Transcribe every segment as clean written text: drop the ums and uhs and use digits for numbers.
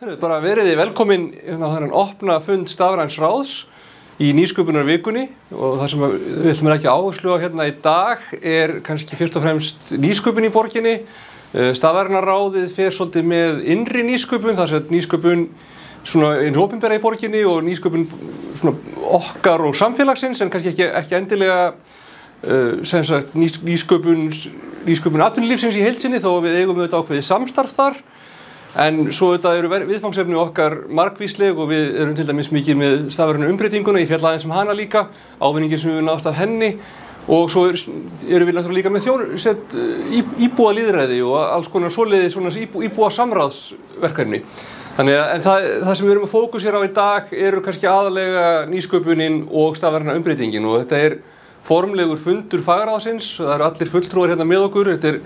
Bara verið þið velkomin á þennan opna fund Stafræns ráðs í nýsköpunarvikunni og það sem við ætlum ekki áherslu á hérna í dag kannski fyrst og fremst nýsköpun í borginni. Stafræna ráðið fer svolítið með innri nýsköpun, þar sem nýsköpun svona eins opinbera í borginni og nýsköpun svona okkar og samfélagsins, en kannski ekki endilega sem sagt nýsköpun atvinnulífsins í heild sinni, þó við eigum auðvitað ákveðið samstarf þar. En svo þetta eru viðfangsefni okkar margvísleg og við erum til dæmis mikið með stafrænu umbreytinguna, ég fjalla aðeins hana líka, ávinningin sem við náðst af henni, og svo erum við náttúrulega líka með íbúalýðræði og alls konar svoleiðis íbúasamráðsverkefni. Þannig að það sem við erum að fókusera á í dag eru kannski aðalega nýsköpunin og stafræna umbreytingin, og þetta formlegur fundur fagráðsins, það eru allir fulltrúar hérna með okkur. Þetta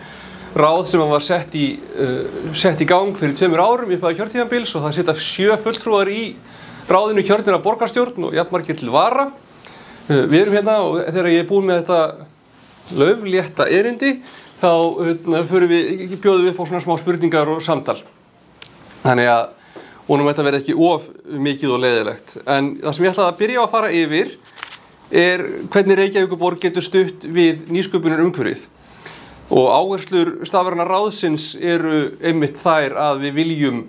ráð sem var sett í gang fyrir 2 árum í upphaf kjörtímabils, og það sitja 7 fulltrúar í ráðinu kjörnir af borgarstjórn og jafnmargir til vara. Við erum hérna og þegar ég búinn með þetta lauflétta erindi, þá bjóðum við upp á svona smá spurningar og samtal. Þannig að vonum þetta verði ekki of mikið og leiðilegt. En það sem ég ætlaði að byrja á að fara yfir hvernig Reykjavíkurborg getur stutt við nýsköpunar umhverfið. Og áherslur stafræna ráðsins eru einmitt þær að við viljum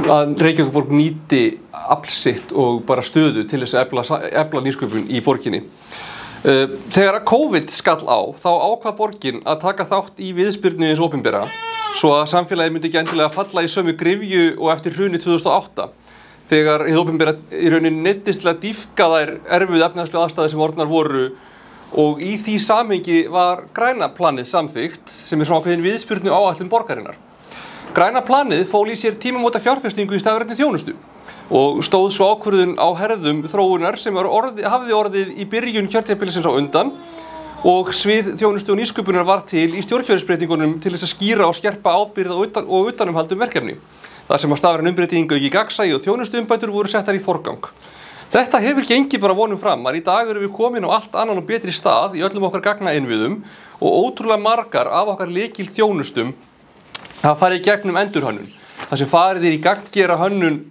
að Reykjavíkurborg nýti afl sitt og bara stöðu til þess að efla nýsköpun í borginni. Þegar COVID skall á, þá ákvað borgin að taka þátt í viðspyrnu hins opinbera, svo að samfélagið myndi ekki endilega falla í sömu gryfju og eftir hrunið 2008, þegar hið opinbera í rauninni neyddist til að dýpka þær erfiðu efnahagslegu aðstæður sem orðnar voru. Og í því samhengi var græna planið samþykkt, sem svona ákveðin viðspyrnu áætlun borgarinnar. Græna planið fól í sér tímamóta fjárfestingu í stafrænni þjónustu og stóð svo ákvörðun á herðum þróunar sem hafði orðið í byrjun kjörtímabilsins á undan, og svið þjónustu og nýsköpunar var til í stjórnkerfisbreytingunum til þess að skýra og skerpa ábyrgð og utanumhaldum verkefni, þar sem að stafræn umbreyting, auki gagnsæi og þjónustuumbætur voru settar í forgang. Þetta hefur gengið bara vonum framar. Í dag erum við komin á allt annan og betri stað í öllum okkar gagnainnviðum, og ótrúlega margar af okkar lykilþjónustum hafa farið í gegnum endurhönnun. Það sem farið í gagngera hönnun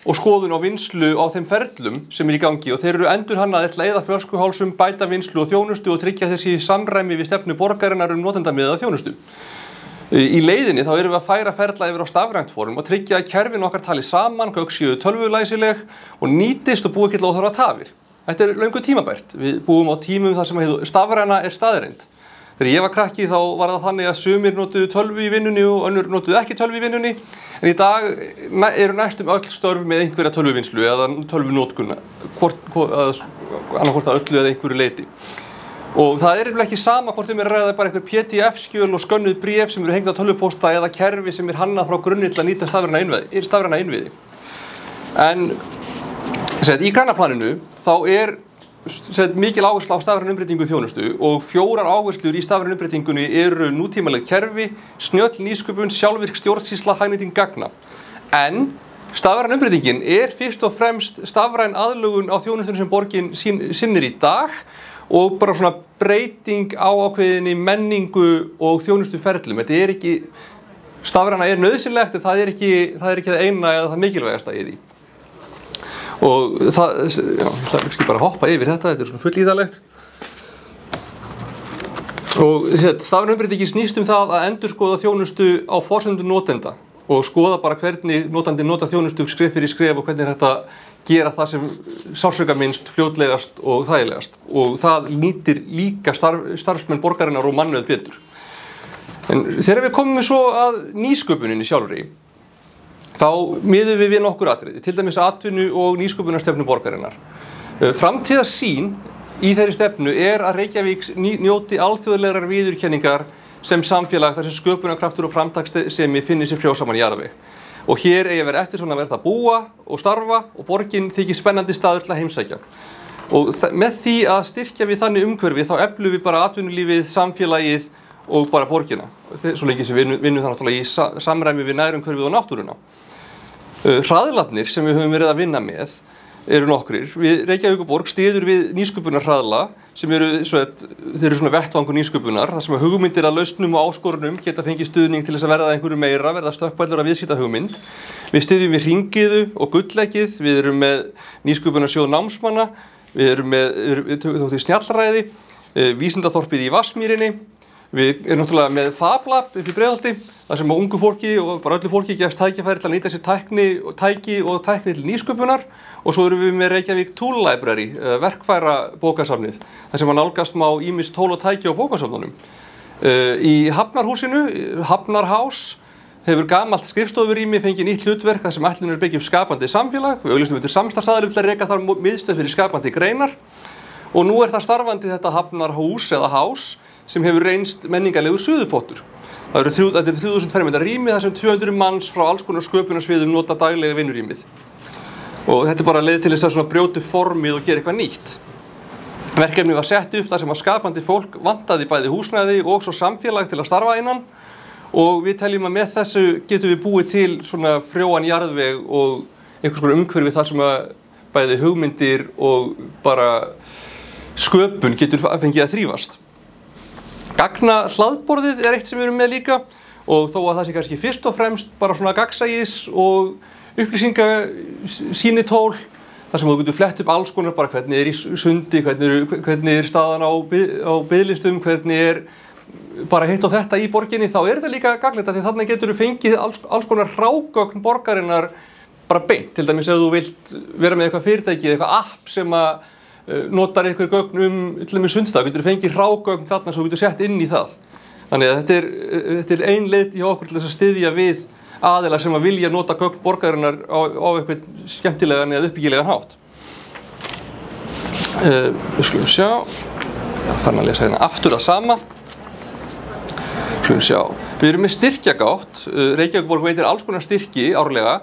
og skoðun og vinnslu á þeim ferlum sem í gangi, og þeir eru endurhannaðir til að eyða flöskuhálsum, bæta vinnslu og þjónustu og tryggja þessi samræmi við stefnu borgarinnar notendamiðaða þjónustu. Í leiðinni þá erum við að færa ferla yfir á stafrænt form og tryggja að kerfin okkar tali saman, gögn séu tölvulæsileg og nýtist og búi ekki til óþarfa tafir. Þetta löngu tímabært. Við búum á tímum þar sem stafræna staðreynd. Þegar ég var krakki þá var það þannig að sumir notuðu tölvu í vinnunni og önnur notuðu ekki tölvu í vinnunni, en í dag eru næstum öll störf með einhverja tölvuvinnslu eða tölvunotkun, annarkvort að öllu eða einhverju leyti. Og það ekki sama hvort að ræða bara einhver PDF-skjöl og skönnuð bréf sem eru hengt á tölvupósta eða kerfi sem hannað frá grunni til að nýta stafræna innviði. En í græna planinu þá mikil áhersla á stafræna umbreytingu þjónustu, og 4 áherslur í stafræna umbreytingunni eru nútímaleg kerfi, snjöll nýsköpun, sjálfvirk stjórnsýsla, hagnýting gagna. En stafræna umbreytingin fyrst og fremst stafræn aðlögun á þjónustunni sem borgin sinnir í dag, og bara svona breyting á ákveðinni menningu og þjónustuferlum. Þetta ekki, stafræna nauðsynlegt, en það ekki það eina eða það mikilvægasta í því. Og ég ætla bara að hoppa yfir þetta svona fullíðalegt. Og stafræn umbreytingin snýst það að endurskoða þjónustu á forsendum notenda og skoða bara hvernig notandi nota þjónustu skref fyrir skref og hvernig þetta gera það sem sársaukaminnst, fljótlegast og þægilegast. Og það nýtir líka starfsmenn borgarinnar og mannauð betur. En þegar við komum svo að nýsköpuninni sjálfri, þá miðum við nokkur atriði, til dæmis atvinnu og nýsköpunarstefnu borgarinnar. Framtíðarsýn í þeirri stefnu að Reykjavík njóti alþjóðlegrar viðurkenningar sem samfélag þar sem sköpunarkraftur og framtakssemi finni sér frjósaman jarðveg. Og hér að vera eftirsóknarvert að búa og starfa, og borgin þykir spennandi staður til að heimsækja. Og með því að styrkja við þannig umhverfi þá eflum við bara atvinnulífið, samfélagið og bara borgina. Svo lengi sem við vinnum það náttúrulega í samræmi við nærumhverfið og náttúruna. Hraðlarnir sem við höfum verið að vinna með eru nokkrir. Reykjavíkurborg styður við nýsköpunarhraðla sem eru svona vettvangur nýsköpunar, þar sem hugmyndir að lausnum og áskorunum geta fengið stuðning til þess að verða einhverju meira, verða stökkpallur af viðskiptahugmynd. Við styðjum við Hringiðu og Gulleggið, við erum með nýsköpunarsjóð námsmanna, við tökum þátt í Snjallræði, Vísindaþorpið í Vatnsmýrinni. Við erum náttúrulega með FabLab upp í Breiðholti, þar sem ungu fólki og bara öllu fólki gefst tækifæri til að nýta sér tæki og tækni til nýsköpunar. Og svo erum við með Reykjavík Tool Library, verkfæra bókasafnið, þar sem nálgast má ýmis tól og tæki á bókasafnunum. Í Hafnarhúsinu, Hafnarhouse, hefur gamalt skrifstofurými fengið nýtt hlutverk þar sem ætlunin er byggja upp skapandi samfélag. Við auglýstum undir samstarfsaðilum til að reka þar miðstöð fyrir skapandi greinar. Og nú er það starfandi þetta Hafnarhús eða House sem hefur reynst menningarlegur suðupottur. Þetta er 3000 fermetra rými þar sem 200 manns frá alls konar sköpunarsviðum nota daglega vinnurýmið. Og þetta er bara leið til þess að brjóta upp formið og gera eitthvað nýtt. Verkefnið var sett upp þar sem skapandi fólk vantaði bæði húsnæði og svo samfélag til að starfa innan. Og við teljum að með þessu getum við búið til svona frjóan jarðveg og einhvers konar umhverfi þar sem að bæði hugmyndir og bara sköpun getur fengið að þrífast. Gagna hlaðborðið er eitt sem við erum með líka og þó að það sé kannski fyrst og fremst bara svona gagnsæis og upplýsingasýnitól þar sem þú getur flett upp alls konar bara hvernig í sundi, hvernig staðan á biðlistum, hvernig bara hitt og þetta í borginni, þá þetta líka gagnlegt því þannig getur þú fengið alls konar hrágögn borgarinnar bara beint. Til dæmis ef þú vilt vera með eitthvað fyrirtæki, eitthvað app sem að notar einhver gögn til dæmis sundstað, getur fengið hrágögn þarna svo getur sett inn í það. Þannig að þetta er ein leið hjá okkur til þess að styðja við aðila sem að vilja nota gögn borgarinnar á eitthvað skemmtilegan eða uppbyggilegan hátt. Við skulum sjá, fann að lesa hérna aftur það sama. Skulum sjá, við erum með styrkjagátt, Reykjavíkurborg veitir alls konar styrki árlega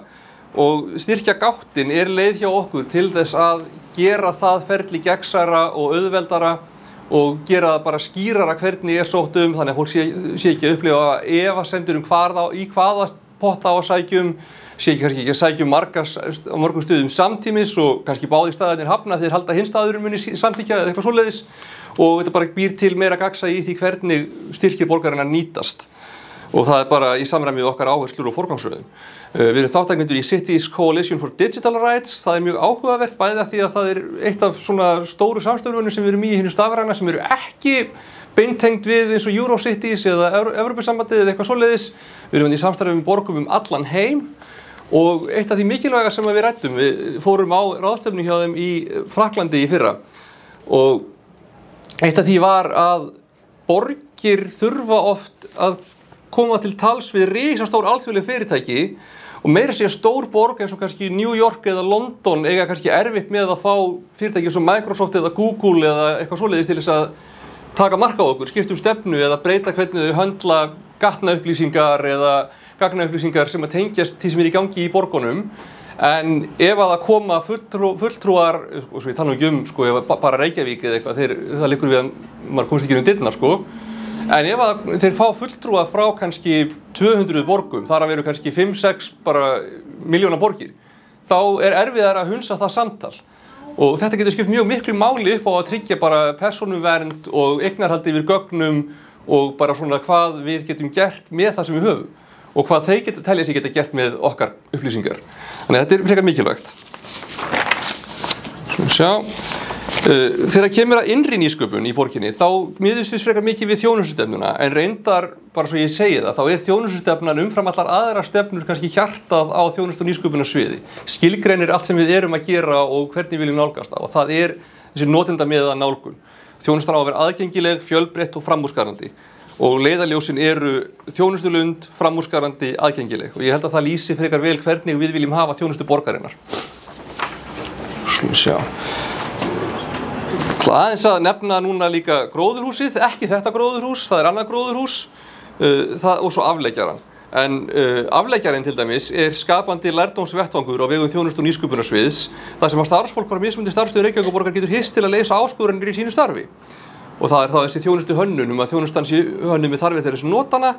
og styrkjagáttin er leið hjá okkur til þess að gera það ferli gegnsærra og auðveldara og gera það bara skýrara hvernig sótt þannig að fólk sé ekki að upplifa efasemdir í hvaða potta á að sækjum, sé kannski ekki að sækjum á mörgum stöðum samtímis og kannski báðir staðirnir hafna þeir halda hinn staðurinn muni samþykkja eða eitthvað svoleiðis og þetta bara býr til meira gagnsæi í því hvernig styrkir borgarinnar nýtast. Og það er bara í samræmi við okkar áherslur og forgangsröðun. Við erum þátttakendur í Cities Coalition for Digital Rights. Það er mjög áhugavert bæði af því að það er eitt af svona stóru samstarfsvörunum sem við erum í hinu stafræna sem eru ekki beintengt við eins og Eurocities eða Evrópusambandið eða eitthvað svoleiðis. Við erum í samstarfi með borgum allan heim og eitt af því mikilvæga sem við ræddum, við fórum á ráðstefnu hjá þeim í Frakklandi í fyrra og eitt af því var að borgir þurfa oft að koma til tals við risastór alþjóðleg fyrirtæki og meira segja stór borg eins og kannski New York eða London eiga kannski erfitt með að fá fyrirtæki eins og Microsoft eða Google eða eitthvað svoleiðis til þess að taka mark á okkur, skipta stefnu eða breyta hvernig þau höndla gatnaupplýsingar eða gagnaupplýsingar sem að tengjast því sem í gangi í borgunum. En ef að það koma fulltrúar, og svo ég tala ekki ef bara Reykjavík eða eitthvað, það liggur við að maður komst ekki dyrnar En ef þeir fá fulltrúa frá kannski 200 borgum, þar að veru kannski 5-6 milljóna borgir, þá er erfiðara að hunsa það samtal. Og þetta getur skipt mjög miklu máli upp á að tryggja bara persónuvernd og eignarhaldi yfir gögnum og bara svona hvað við getum gert með það sem við höfum og hvað þeir telja sig geta gert með okkar upplýsingar. Þannig að þetta er frekar mikilvægt. Svona sjá. Þegar kemur að innri nýsköpun í borginni þá miðumst við frekar mikið við þjónustustefnuna en reyndar, bara svo ég segi það, þá er þjónustustefnan umfram allar aðrar stefnur kannski hjartað á þjónustu- og nýsköpunarsviði. Skilgreinir allt sem við erum að gera og hvernig við viljum nálgast það og það er þessi notendamiðaða nálgun. Þjónustan á að vera aðgengileg, fjölbreytt og framúrskarandi og leiðarljósin eru þjónustulund, framúrskarandi, aðgengileg og ég held að það lýsi frekar vel hvernig við viljum hafa þjónustu borgarinnar. Sjá. Aðeins að nefna núna líka gróðurhúsið, ekki þetta gróðurhús, það er annað gróðurhús og svo afleggjaran. En afleggjarinn til dæmis er skapandi lærdómsvettvangur á vegum þjónustu- og nýsköpunarsviðs þar sem að starfsfólk frá mismunandi starfsstöðum Reykjavíkurborgar getur hist til að leysa áskoranir í sínu starfi. Og það er þá þessi þjónustu hönnun að þjónustan sé hönnun með þarfir þeirra sem notana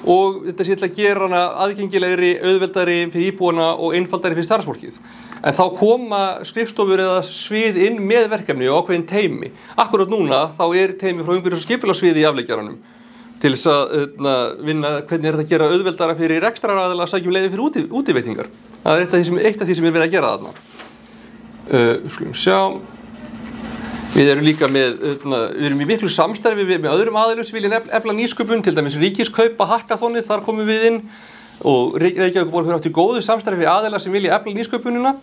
og þetta sé að gera hana aðgengilegri, auðveldari fyrir íbúana og einfaldari fyrir starfsfólkið. En þá koma skrifstofur eða svið inn með verkefni og ákveðin teymi. Akkurat núna þá teymi frá umhverfis- og skipulagssviði í afleggjaranum til þess að vinna hvernig þetta að gera auðveldara fyrir rekstraraðila að sækja leyfi fyrir útiveitingar. Það eitt af því sem verið að gera þarna. Skulum sjá. Við erum líka við erum í miklu samstarfi með öðrum aðilum sem vilja efla nýsköpun, til dæmis Ríkiskaupa hackathonið, þar komum við inn og Reykjavíkurborg hefur átt í góðu samstarfi við aðila sem vilja efla nýsköpunina.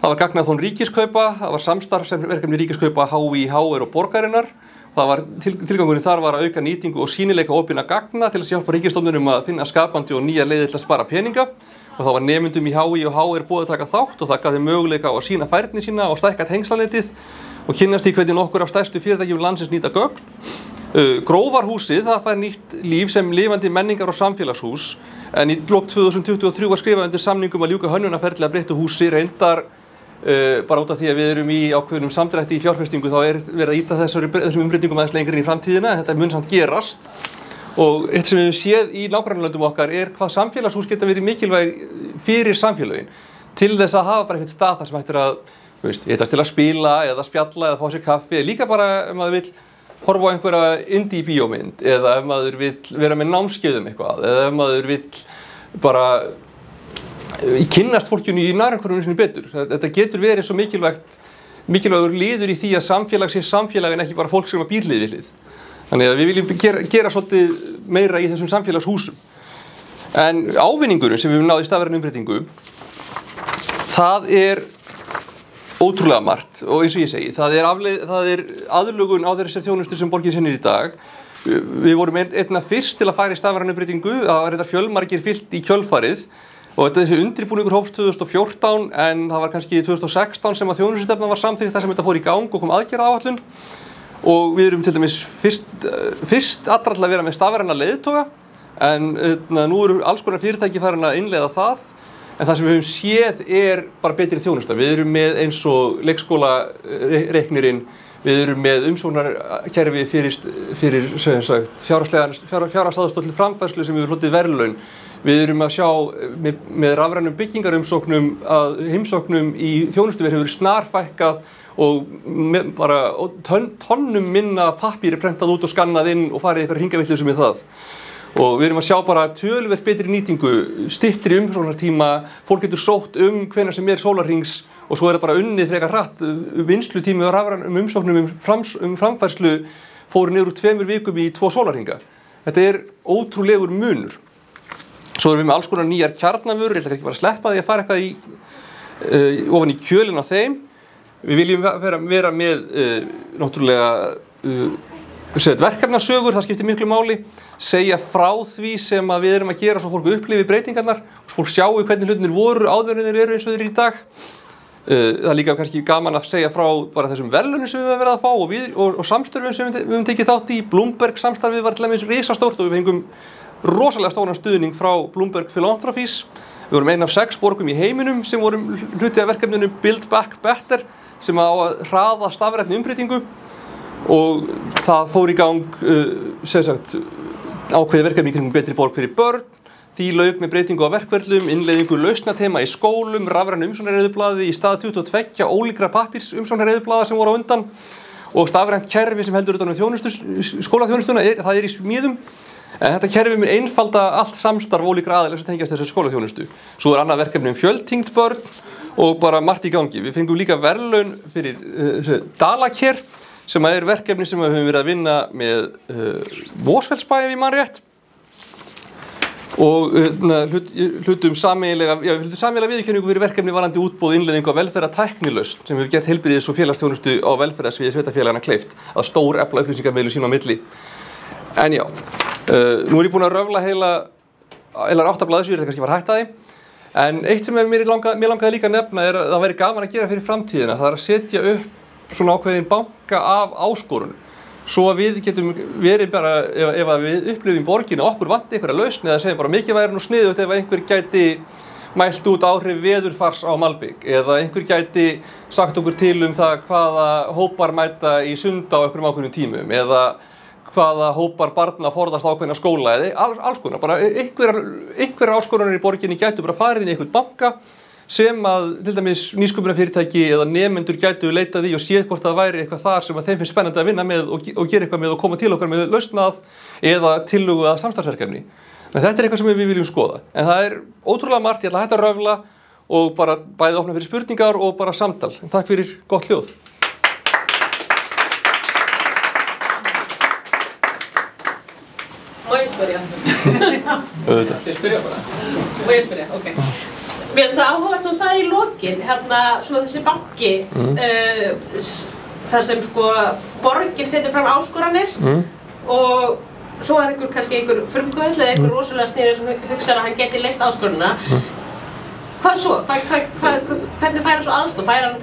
Það var gagnathon Ríkiskaupa, það var samstarfsverkefni Ríkiskaupa, HÍ, HR og borgarinnar. Það var tilgangurinn þar var að auka nýtingu og sýnileika opinna gagna til að hjálpa ríkisstofnunum að finna skapandi og nýjar leiðir til að spara peninga. Og það var nemendum í HÍ og HR boðið að taka þátt og það gaf þeim möguleika á að sýna færni sína og stækka tengslanetið og kynnast í hvernig nokkur af stærstu fyrirtækjum landsins nýta gögn. Grófarhúsið, það fær nýtt líf sem lifandi menningar- og samfélagshús, en í lok 2023 var skrifað undir samningum að ljúka hönnunarferli að breyttu húsi, reyndar bara út af því að við erum í ákveðnum samdrætti í fjárfestingu, þá verið að ýta þessum umbreytingum aðeins lengur inn í framtíðina, en þetta mun samt gerast. Og eitt sem við höfum séð í nágrannalöndum okkar hvað samfélagshús geta verið mikilvæg fyrir samfélögin, til þess að hafa bara einhvern stað þar sem hægt að hittast til að spila eða spjalla eða fá sér kaffi, líka bara ef maður vill horfa á einhverja indie bíómynd eða ef maður vill vera með námskeiðum eitthvað eða ef maður vill bara kynnast fólkinu í nærumhverfinu sinni betur. Þetta getur verið svo mikilvægur liður í því að samfélag sé samfélag en ekki bara fólk sem býr hlið við hlið. Þannig að við viljum gera svolítið meira í þessum samfélagshúsum. En ávinningurinn sem við höfum náð í stafrænu umbreytingu, það ótrúlega margt og eins og ég segi, það er aðlögun á þessari þjónustu sem borgin sinnir í dag. Við vorum einna fyrst til að fara í stafrænu umbreytingu, það var þetta fjölmargir fyllt í kjölfarið og þessi undirbúningur hófst 2014 en það var kannski 2016 sem að þjónustustefnan var samþykkt þar sem þetta fór í gang og kom aðgerðaáætlun og við erum til dæmis fyrst allra til að vera með stafræna leiðtoga en nú eru alls konar fyrirtæki farin að innleiða það. En það sem við höfum séð bara betri þjónusta. Við erum með eins og leikskólareiknirinn, við erum með umsóknarkerfi fyrir fjárhagsaðstoð til framfærslu sem við hlotið verðlaun. Við erum að sjá með rafrænum byggingarumsóknum að heimsóknum í þjónustuver hefur snarfækkað og bara tonnum minna pappír prentað út og skannað inn og farið eitthvað hringavitleysu með það. Og við erum að sjá bara töluvert betri nýtingu, styttri umsóknartíma, fólk getur sótt hvenær sem sólarhrings og svo það bara unnið frekar hratt. Vinnslutími á rafrænum umsóknum framfærslu fóru niður úr 2 vikum í 2 sólarhringa. Þetta ótrúlegur munur. Svo erum við með alls konar nýjar kjarnavörur, ég ætla ekki bara að sleppa því að fara eitthvað ofan í kjölinn á þeim. Við viljum vera með náttúrulega verkefnasögur, það skiptir miklu máli, segja frá því sem við erum að gera svo fólk upplifi breytingarnar og fólk sjáu hvernig hlutinir voru áður en þeir eru eins og þeir eru í dag. Það er líka kannski gaman að segja frá bara þessum verðlaunum sem við höfum verið að fá og samstörfum sem við höfum tekið þátt í. Bloomberg samstarfið var til dæmis risastórt og við fengum rosalega stóran stuðning frá Bloomberg Philanthropies. Við vorum ein af 6 borgum í heiminum sem vorum hluti af verkefninu Build Back Better sem á að hraða stafrænni umbreytingu. Og það fór í gang ákveðið verkefni í kringum betri borg fyrir börn, því lauk með breytingu á verkferlum, innleiðingu lausnatema í skólum, rafrænu umsóknareyðublaði í stað 22 ólíkra pappírsumsóknareyðublaða sem voru á undan og stafrænt kerfi sem heldur utan skólaþjónustuna, það í smíðum. En þetta kerfi mun einfalda allt samstarf ólíkra aðila sem tengjast þessari skólaþjónustu. Svo annað verkefni fjöltengd börn og bara margt í gangi. Við fengum líka verðlaun fyrir Dalaker sem verkefni sem við höfum verið að vinna með Mosfellsbæ ef ég man rétt og hlutum sameiginlega viðurkenningu fyrir verkefni varðandi útboð innleiðingu á velferðartæknilausn sem hefur gert heilbrigðis- og félagsþjónustu á velferðarsviði sveitarfélaganna kleift að stórefla upplýsingamiðlun sín á milli. En já, nú ég búinn að röfla heilar 8 blaðsíður, þetta kannski var hætt að því. En eitt sem mér langaði líka að nefna að það væri gaman að gera fyrir framtíðina, það að setja upp svona ákveðin banka af áskorunum. Svo að við getum verið bara, ef við upplifum borginu okkur vanti einhverja lausn eða segjum bara mikið væri nú sniðugt ef einhver gæti mælt út áhrif veðurfars á malbik eða einhver gæti sagt okkur til það hvaða hópar mæta í sund á einhverjum ákveðnum tímum eða hvaða hópar barna forðast ákveðna skóla eða alls konar, bara einhverjar áskoranir í borginni gætu bara farið inn í einhvern banka sem að til dæmis nýsköpunarfyrirtæki eða nemendur gætu leitað í og séð hvort það væri eitthvað þar sem að þeim finnst spennandi að vinna með og gera eitthvað með og koma til okkar með lausnað eða tillögu að samstarfsverkefni. En þetta eitthvað sem við viljum skoða. En það ótrúlega margt, ég ætla að hætta að röfla og bara bæði opna fyrir spurningar og bara samtal. Takk fyrir gott hljóð. Má ég spyrja? Auðvitað. Þið spyrja bara. Má ég spyrja, ok. Mér finnst það áhugavert sem þú sagðir í lokin, svona þessi banki, þar sem sko borgin setur fram áskoranir og svo kannski einhver frumkvöld eða einhver rosalega sniður sem hugsar að hann geti leyst áskorunina. Hvað svo? Hvernig fær hann svo aðstoð? Fær hann...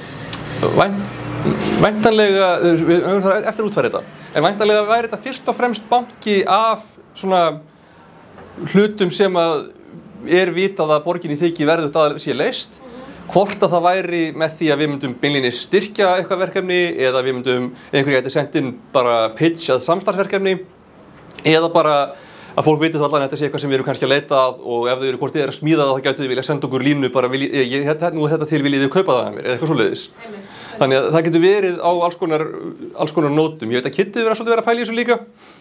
Væntanlega, við höfum það eftir að útfæra þetta, en væntanlega væri þetta fyrst og fremst banki af svona hlutum sem að vitað að borginni þyki verðugt að sé leyst, hvort að það væri með því að við myndum beinlínis styrkja eitthvað verkefni eða við myndum gæti sent inn bara pitch að samstarfsverkefni eða bara að fólk viti þá allan að þetta sé eitthvað sem við erum kannski að leita að og ef þau eru hvort þið að smíða það þá gætu þið vilja senda okkur línu bara nú þetta til viljið þið kaupa það að mér eða eitthvað svoleiðis. Þannig að það getur verið á alls konar nótum. Ég veit að Kitty svolítið verið að pæla í þessu líka.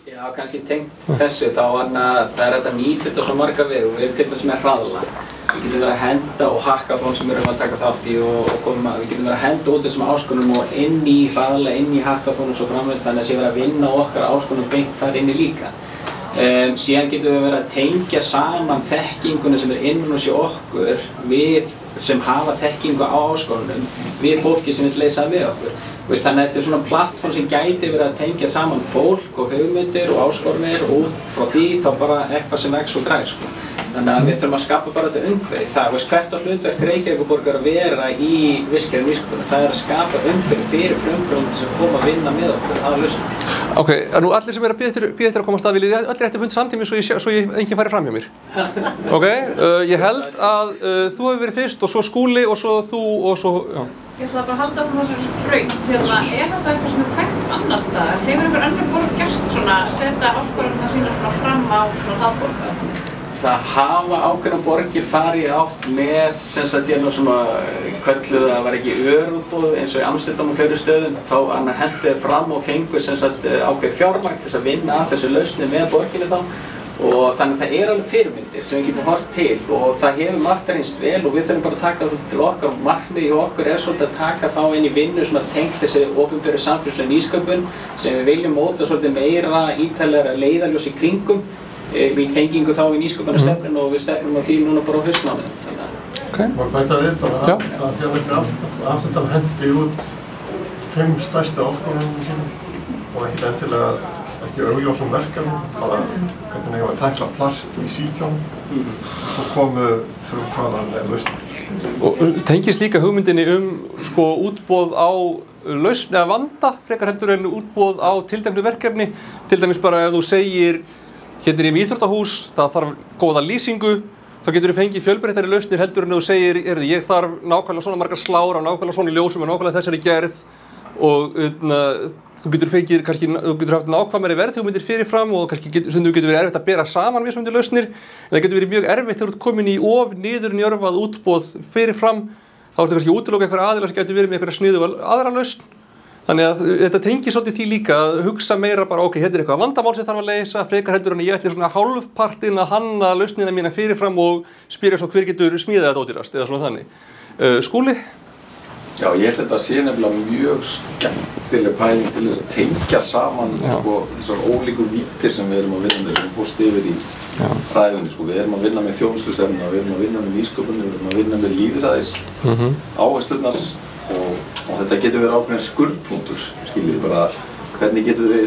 Já, kannski tengt þessu þá það hægt að nýta þetta svo marga vegu. Við erum til dæmis með hraðla. Við getum verið að henda og hackathon sem við erum að taka þátt í og koma. Við getum verið að henda út þessum áskonum og inn í hraðla, inn í hackathon og svo framvegis þannig að sé verið að vinna okkar áskonum beint þar inni líka. Síðan getum við verið að tengja saman þekkinguna sem innan hos okkur við sem hafa þekkingu á áskorunum við fólki sem vil leysa við okkur. Þannig að þetta svona plattform sem gæti verið að tengja saman fólk og hugmyndir og áskorunir og út frá því þá bara eitthvað sem vex og græs. Þannig að við þurfum að skapa bara þetta umhverfi. Hvert á hlutverk Reykjavíkurborgar að vera í vistgerð nýsköpunar. Það að skapa umhverfi fyrir frumkvöld sem koma að vinna með okkur að lausnum. Ok, nú allir sem að bíða eftir að koma á stað viljið öll rétti fund samtímis svo enginn færi fram hjá mér. Ok, ég held að þú hefur verið fyrst og svo Skúli og svo þú og svo, já. Ég ætla bara að halda áfram þessari braut. Þetta eitthvað sem þekkt annars staðar? Hefur einhver önnur borg gert svona, setja áskorunina sína svona fram á svona hlaðborga? Það hafa ákveðnar borgir farið átt með, kölluðu að það var ekki örútboð eins og í Amsterdam og fleiri stöðum, þá hentu þeir fram og fengu ákveð fjármagn til að vinna að þessu lausni með borginni þá. Og þannig að það alveg fyrirmyndir sem við getum horft til og það hefur margt reynst vel og við þurfum bara að taka það til okkar. Markmiðið hjá okkur svolítið að taka þá inn í vinnu sem að tengt þessi opinberu samfélagslega nýsköpun sem við viljum móta svolítið meira ítarlegra leiðarljós í kringum í tengingu þá í nýsköpunarstefnun og við stefnum á því núna bara á haustmánuðum. Má bæta við bara að þér Amsterdam hendi út 5 stærstu áskorunum sínum og ekki augljósum verkefnum, bara hvernig hefur að tækla plast í síkjón og komu frumkvæðan með lausnir. Og tengist líka hugmyndinni útboð á lausn eða vanda frekar heldur en útboð á tilteknu verkefni. Til dæmis bara ef þú segir hérna er ég með íþróttahús, það þarf góða lýsingu, þá getur þú fengið fjölbreyttari lausnir heldur en þú segir ég þarf nákvæmlega svona margar slár á nákvæmlega svona ljósum og nákvæmlega þessari gerð og þú getur haft nákvæmari verðhugmyndir fyrirfram og kannski getur verið erfitt að bera saman mismunandi lausnir en það getur verið mjög erfitt þegar þú ert komin í niðurnjörvað útboð fyrirfram þá ertu kannski útiloka einhverja aðila sem getur verið með einhverja sniðuga aðra lausn. Þannig að þetta tengir svolítið því líka að hugsa meira bara ok, hérna er eitthvað vandamál sem þarf að leysa frekar heldur en ég ætli svona hálfpartinn að hanna lausnina mína fyrirfram og spyrja svo hver getur smíðað þetta ódýrast eða svona þannig. Skúli? Já, ég held að þetta sé nefnilega mjög skemmtileg pæling til þess að tengja saman þessar ólíku vítir sem við erum að vinna með sem fórst yfir í ræðunni. Við erum að vinna með þjónustustefnuna, við erum að vinna með nýsköpun, við erum að vinna með lýðræðis áherslurnar og þetta getur verið ákveðin skuldpunktur, skiljið bara hvernig getur við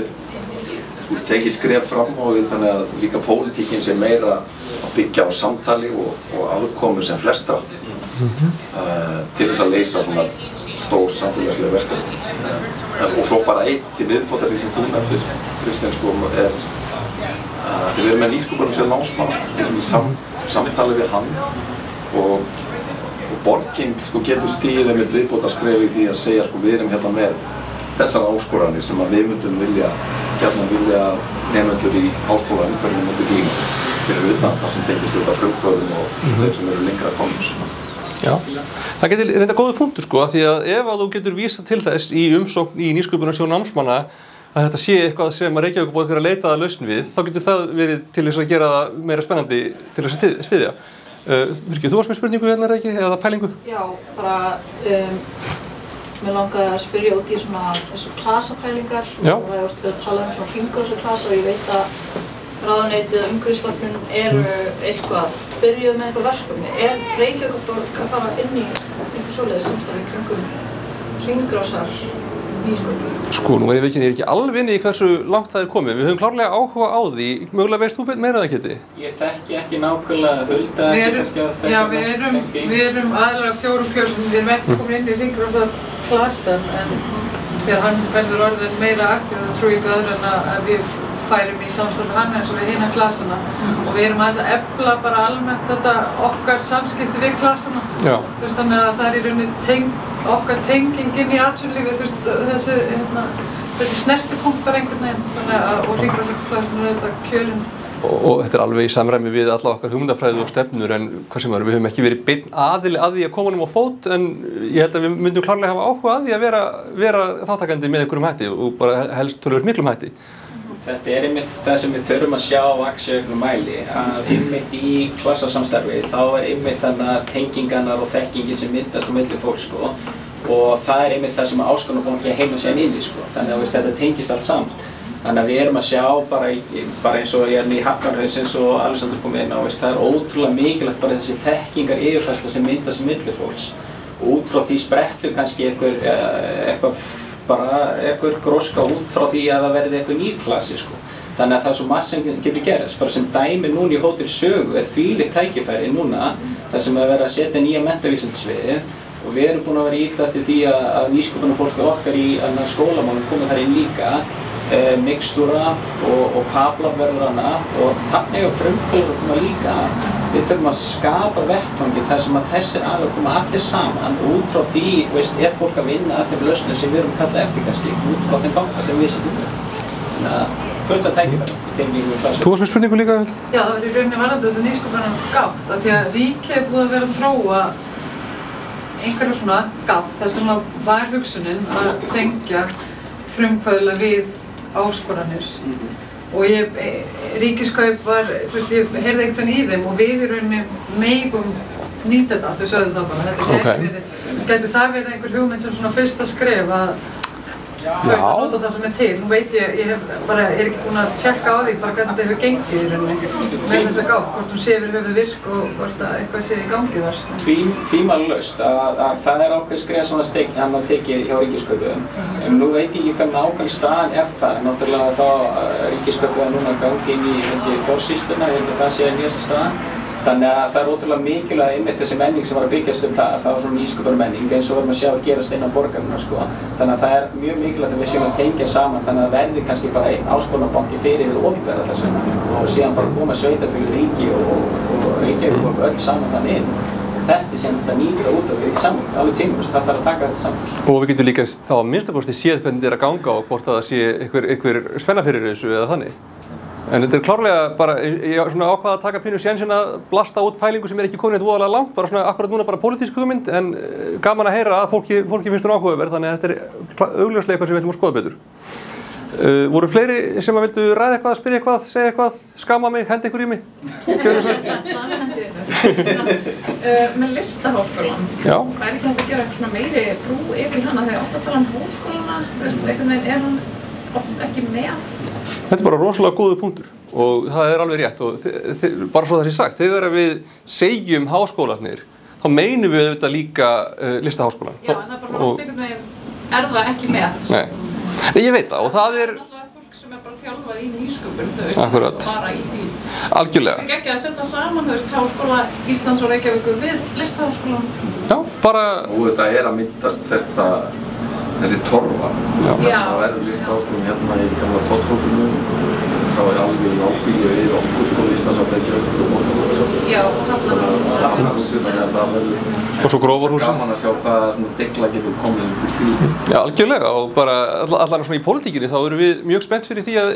tekið skref fram og þannig að líka pólitíkin sé meira að byggja á samtali og aðkomu sem flestra til þess að leysa svona stór samfélagslega verkefni. Og svo bara eitt til viðbótar því sem þú nefndir, Kristján, þegar við erum með nýsköpunum sem námsmann, við erum í samtali við hann og borgin getur stigið með viðbótarskref í því að segja við erum hérna með þessar áskoranir sem við myndum vilja gjarnan vilja að nemendur í háskólaumhverfinu myndu glíma fyrir utan það sem tengist þetta frumkvöðum og þeir sem eru lengra komnir. Já, það getur reynda góður punktur sko, af því að ef að þú getur vísað til þess í umsókn í nýsköpunarsjóð námsmanna að þetta sé eitthvað sem að Reykjavíkurborg er að leita að lausn við, þá getur það verið til þess að gera það meira spennandi til þess að styðja. Birgir, þú varst með spurningu hérna, er það ekki, eða pælingu? Já, bara mér langaði að spyrja út í svona þessu klasapælingar og það er orðið að tala um svona hringrásarklasa og ég veit að ráðuneytið og umhverfisstofnun eru eitthvað byrjuð með eitthvað verkefni. Er Reykjavíkurborg að fara inn í einhver svoleiðis samstarfi kringum hringrásar nýsköpun? Sko, nú ég ekki alveg inni í hversu langt það er komið. Við höfum klárlega áhuga á því. Mögulega veist þú meira það, Kiddi? Ég þekki ekki nákvæmlega Hulda ekki kannski að þekka mest. Við erum aðalega 4 klösum, við erum ekki komin inn í hringrásarklasann en þegar hann verður orðinn meira aktív þá trúi ég ekki öðru en að við færum í samstarf hann eins og við hina klasana og við erum aðeins að efla bara almennt þetta okkar samskipti við klasana. Já. Þú veist, þannig að það er í rauninni okkar tengingin í atvinnulífi, þú veist, þessi snertipunktar einhvern veginn, þannig að og hringrásarklasan er þetta kjörinn. Og þetta er alveg í samræmi við alla okkar hugmyndafræði og stefnur en hvað sem við höfum ekki verið beinn aðili að því að koma honum á fót en ég held að við myndum klárlega hafa áhuga að því að vera þáttakandi með einhverjum hætti og bara helst töluvert miklum hætti. Þetta er einmitt það sem við þurfum að sjá vaxa í auknum mæli, að einmitt í klassasamstarfi þá er einmitt þannig tengingarnar og þekkingin sem myndast á milli fólks sko, og það er einmitt það sem Áskornabanki heima sér inn í sko, þannig að þetta tengist allt saman. Þannig að við erum að sjá bara eins og ég er í Hafnarhaus eins og Alexander kom inn á, það er ótrúlega mikilvægt bara þessi þekkingar yfirfærsla sem myndast á milli fólks. Og út frá því sprettur kannski eitthvað gróska út frá því að það verði eitthvað nýr klassi sko. Þannig að það er svo margt sem getur gerst. Bara sem dæmi núna í Hótel Sögu er þvílíkt tækifæri núna þar sem að vera að setja nýja menntavísindasviði og við erum búin að vera ýta eftir því að nýsköpunarfólk okkar í skólamálum koma þar inn líka, Mixtura og Fablab verður hana og þannig að frumkvöðlar koma líka. Við þurfum að skapa vettvangi þar sem að þessir aðeins koma allir saman og út frá því, er fólk að vinna að þeim lausnum sem við erum að kalla eftir kannski, út frá þeim banka sem við setjum upp. Þannig að fullt af tækifærum í tengingu við klassu. Þú varst með spurningu líka, Hulda? Já, það var í rauninni varðandi þessu nýsköpunargátt, af því að ríkið er búið að vera að þróa einhverja svona gátt þar sem var hugsunin að tengja frumkvöðla við áskoranir og ríkiskaup var, þú veist, ég heyrði eitthvað í þeim og við í rauninni megum nýta þetta, þau sögðu það bara, þetta gæti það verið einhver hugmynd sem svona fyrsta skref að þú veist að nota það sem er til. Nú veit ég er ekki búin að tjekka á því bara hvernig þetta hefur gengið í rauninni með þessa gátt, hvort hún sé yfir höfuð virk og hvort eitthvað sé í gangi þar. Tvímælalaust að það er ákveð skref sem hann var tekið hjá Ríkiskaupum. Nú veit ég ekki hvað nákvæmlega staðan er þar. Náttúrulega þá Ríkiskaupið núna gangi inn í fjársýsluna, ég held að það sé nýjasta staðan. Þannig að það er ótrúlega mikilvægt einmitt þessi menning sem var að byggjast það var svona nýsköpunarmenning eins og verðum að sjá að gerast innan borgarinnar sko. Þannig að það er mjög mikilvægt að við séum að tengja saman þannig að verði kannski bara einn Áskornabanki fyrir hið opinbera þessu og síðan bara koma sveitarfélög, ríki og Reykjavíkurborg öll saman þannig inn. Þetta er sem þetta nýta út af við saman, alveg tímust, það þarf að taka þetta saman. Og við getum líka þá að minnsta kosti séð hvernig þetta er að ganga og hvort það sé einhver spenna fyrir þessu eða þannig. En þetta er klárlega bara, ég svona ákvað að taka pínu sénsinn að blasta út pælingu sem er ekki komin eitthvað voðalega langt, bara svona akkurat núna bara pólitísk hugmynd, en gaman að heyra að fólki finnst hún áhugaverð, þannig að þetta er augljóslega eitthvað sem við ætlum að skoða betur. Voru fleiri sem að vildu ræða eitthvað, spyrja eitthvað, segja eitthvað, skama mig, hendi ykkur í mig? Með Listaháskólann, hvað er ekki hægt að gera eitthvað svona meiri brú yfir í hana þegar alltaf tala háskólana, einhvern veginn er hann oft ekki með? Þetta er bara rosalega góður punktur og það er alveg rétt og bara svo það sé sagt, þegar við segjum háskólarnir, þá meinum við auðvitað líka Listaháskólann. Já, en það er bara svona oft einhvern veginn er það ekki með. Nei, ég veit það og það er fólk sem er bara þjálfað í nýsköpun, þú veist, akkurat. Bara í því. Algjörlega. Það er ekki að setja saman, þú veist, Háskóla Íslands og Reykjavíkur við Listaháskólann. Já, bara og þetta er að myndast þessi torfa, það verður Listaháskólann hérna í gamla Tótthúsinu frá þá alveg nábýli við okkur sko listasafn Reykjavíkur og Borgarhúsið. Já, Hafnarhúsið, þannig að það verður og svo Grófarhúsið. Gaman að sjá hvað svona degla getur komið út til. Já, algjörlega, og bara allan svona í pólitíkinni þá erum við mjög spennt fyrir því að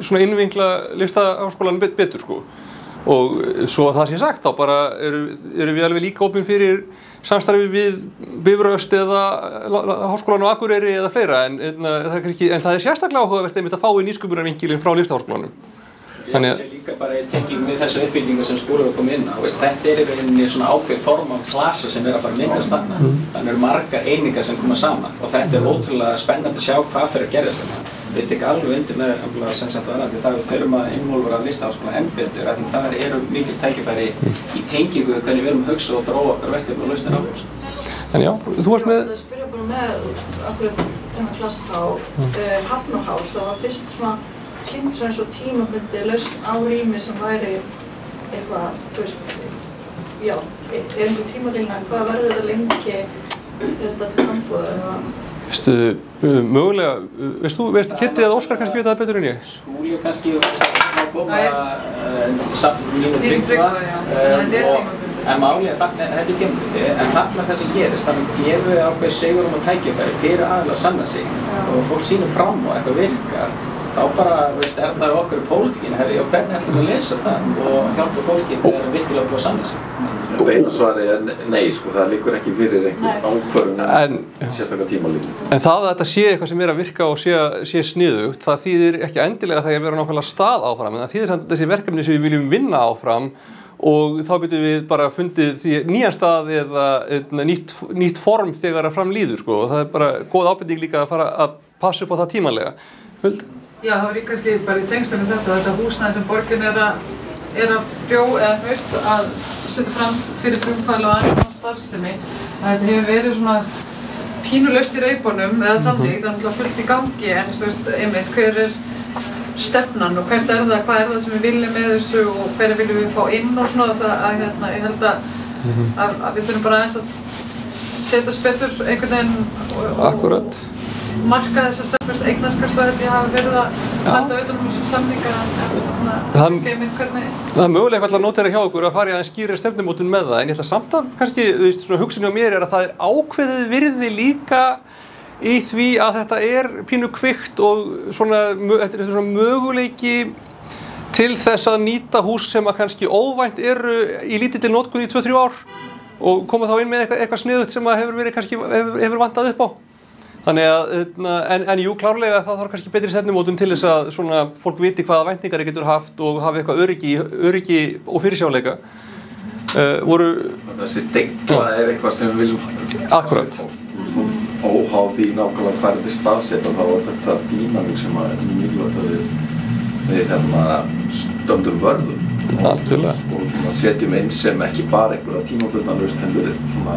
svona innvinkla Listaháskólann betur sko. Og svo að það sé sagt þá bara erum við alveg líka opin fyrir samstarfi við Bifröst eða Háskólann á Akureyri eða fleira en það er sérstaklega áhugavert einmitt að fá í nýsköpunarvinkilinn frá Listaháskólanum. Þannig að líka bara í tengingu við þessa uppbyggingu sem skólar koma inn á. Þetta í rauninni svona ákveð form af klasa sem að fara að myndast þarna. Þannig margar einingar sem koma saman og þetta ótrúlega spennandi að sjá hvað fyrir að gerast þarna. Við tek alveg undir með sem sagt varandi það við þurfum að involvera Listaháskólann enn betur af því það eru mikil tækifæri í tengingu við hvernig við erum að hugsa og þróa okkar verkefni og lausnir á þessu. En já, þú varst með... Ég spyrja bara með akkurat þennan klasa þá Hafnarháls, það var fyrst svona kynnt svona eins og tímabundi lausn á rými sem væri eitthvað, þú veist, já, einhver tímalína, hvað verður þetta lengi, þetta til handbúða eða? Veistu, mögulega, veist Kitty eða Óskar kannski vita það betur en ég? Skúli kannski að koma safn mínu Tryggva en málið er þetta er tímabundi, en þarna það sem gerist, þannig gefum við ákveð sigurum og tækifæri fyrir aðeins að sanna sig og fólk sýnir fram og eitthvað virkar. Þá bara, er það okkur í pólitíkinni, og hvernig ætlum við að lesa það og hjálpa fólki þegar það virkilega búið að sanna sig? Beina svarið er nei, sko, það liggur ekki fyrir einhver ákvörðun sérstaklega tímalínu. En það að þetta sé eitthvað sem er að virka og sé sniðugt, það þýðir ekki endilega það að vera nákvæmlega stað áfram, en það þýðir samt þessi verkefni sem við viljum vinna áfram og þá getum við bara fundið því nýjan stað eða nýtt form þegar að fram líður, sko, og það er bara góð ábending líka að fara að passa upp á það tímanlega. Huld? Já, það var líka kannski bara í tengslum með þetta húsnæði sem borgin er að eða þú veist, að setja fram fyrir frumkvæði og annan starfsemi. Þetta hefur verið svona pínulaust í reipunum eða þannig, það er náttúrulega fullt í gangi en þú veist, einmitt, hver er stefnan og hvert er það, hvað er það sem við viljum með þessu og hverja viljum við fá inn og svona það að ég held að við þurfum bara aðeins að setjast betur einhvern veginn Akkurat. Marka þessa stefnust eignaskrifstofu held ég hafa verið að halda utan þessa samninga Það er mögulega eitthvað að notera hjá okkur að fara í aðeins skýrri stefnumótun með það en ég ætla samt að kannski, þú veist, svona hugsunni á mér er að það er ákveðið virði líka í því að þetta er pínu kvikt og svona, þetta er svona möguleiki til þess að nýta hús sem að kannski óvænt eru í lítilli notkun í 2-3 ár og koma þá inn með eitthvað sniðugt sem að hefur verið kannski, hefur vantað upp á. Þannig að, en jú, klárlega það þarf kannski betri stefnumótun til þess að svona fólk viti hvaða væntingar getur haft og hafi eitthvað öryggi og fyrirsjáleika. Þessi degla er eitthvað sem við viljum Akkurat. Óháð því nákvæmlega hvað er þetta staðsett og þá er þetta dýnamík sem er mikilvægt að við stöndum vörðum og svona setjum inn sem ekki bara einhverja tímabundna lausn heldur svona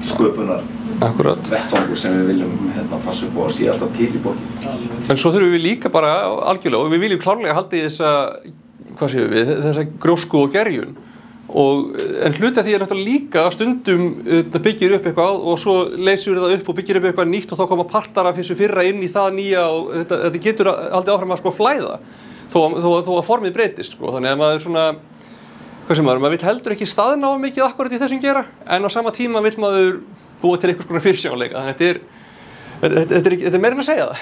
sköpunar vettvangur sem við viljum passa upp á að sé alltaf til í borgin. En svo þurfum við líka bara algjörlega og við viljum klárlega halda í þessa grósku og gerjun en hluti af því er náttúrulega líka stundum byggir upp eitthvað og svo leysur það upp og byggir upp eitthvað nýtt og þá koma partar af þessu fyrra inn í það nýja og þetta getur aldrei áfram að flæða þó að formið breytist þannig að maður svona maður vill heldur ekki staðná mikið akkurat í þessum gera en á sama tíma vill maður búa til einhvers konar fyrirsjáanleika þetta er meira en að segja það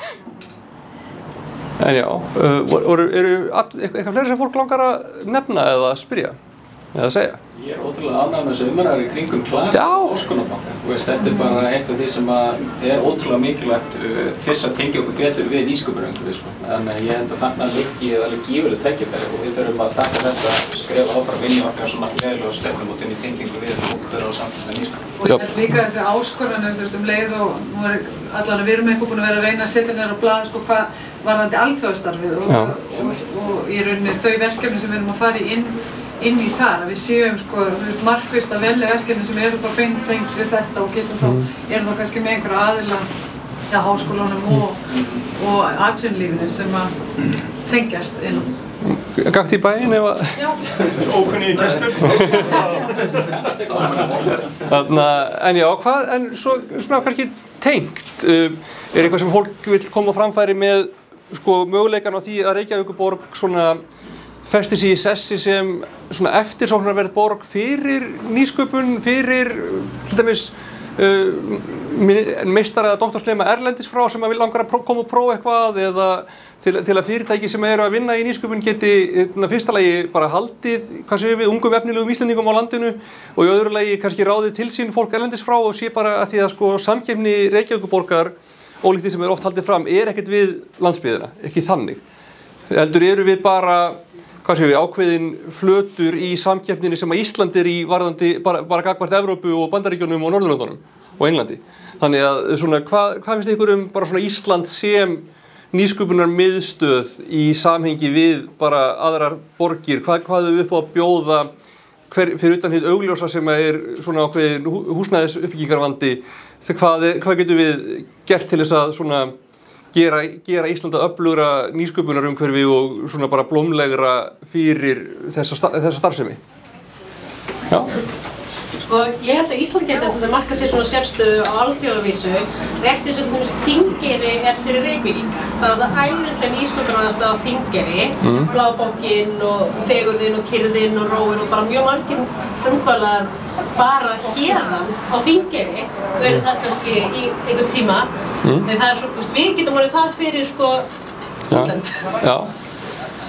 en já, eru eitthvað fleiri sem fólk langar að nefna eða spyrja eða segja? Ég er ótrúlega ánægður með þessu umræður í kringum klasa og Háskólabanka. Þetta er bara eitt af því sem er ótrúlega mikilvægt til þess að tengja okkur betur við nýsköpunarumhverfi. Þannig að ég held að þarna liggi alveg gífurlegt tækifæri og við þurfum að taka þetta og skrifa áfram inn í okkar svona gleðilegu stefnumótun í tengingu við opinbera og samfélagslega nýsköpun. Og ég held líka þessi áskoranir leið og nú er allan við erum eitthvað búin að vera að reyna að setja niður á blað hvað varðandi alþjóðastarfið og í rauninni þau verkefni sem við erum að fara inn í þar, að við séum markvisst að velja verkefni sem eru þá beintengd við þetta og getum þá erum þá kannski með einhverja aðila háskólanum og atvinnulífinu sem að tengjast inn. Gakt í bæinn ef að... Já. Ókunni í gestur. En já, hvað, en svona kannski tengt, er eitthvað sem fólk vill koma á framfæri með sko möguleikan á því að Reykjavíkurborg svona festir sig í sessi sem svona eftirsóknarverð borg fyrir nýsköpun, fyrir til dæmis meistara eða doktorsnema erlendis frá sem að vil langar að koma og prófa eitthvað eða til að fyrirtæki sem eru að vinna í nýsköpun geti fyrsta lagi bara haldið, hvað séum við, ungum efnilegum Íslendingum á landinu og í öðru lagi kannski ráðið til sín fólk erlendis frá og sé bara að því að sko samkeppni Reykjavíkurborgar, ólíkt því sem er oft haldið fram, ekkert við landsbyggðina, ekki þannig. Heldur eru við bara hvað séum við, ákveðin flötur í samkeppninni sem að Ísland í varðandi bara gagnvart Evrópu og Bandaríkjunum og Norðurlöndunum og Englandi. Þannig að svona, hvað finnst ykkur bara svona Ísland sem nýsköpunar miðstöð í samhengi við bara aðrar borgir, hvað þau upp á að bjóða fyrir utan hið augljósa sem er svona ákveðin húsnæðis uppbyggingarvandi, hvað getum við gert til þess að svona gera Íslanda öflugra nýsköpunarumhverfi og svona bara blómlegra fyrir þessa starfsemi. Já. Sko, ég held að Ísland geti að marka sér svona sérstöðu á alþjóðavísu, rétt eins og til dæmis Þingeyri fyrir Reykvíkinga. Það er alltaf æðisleg nýsköpunaraðstaða á Þingeyri, Blábókin og Fegurðin og Kyrrðin og Róin og bara mjög margir frumkvöðlar bara hérðan á Þingeyri og eru það kannski í einhvern tíma. En það er svo, við getum orðið það fyrir sko útlönd. Já,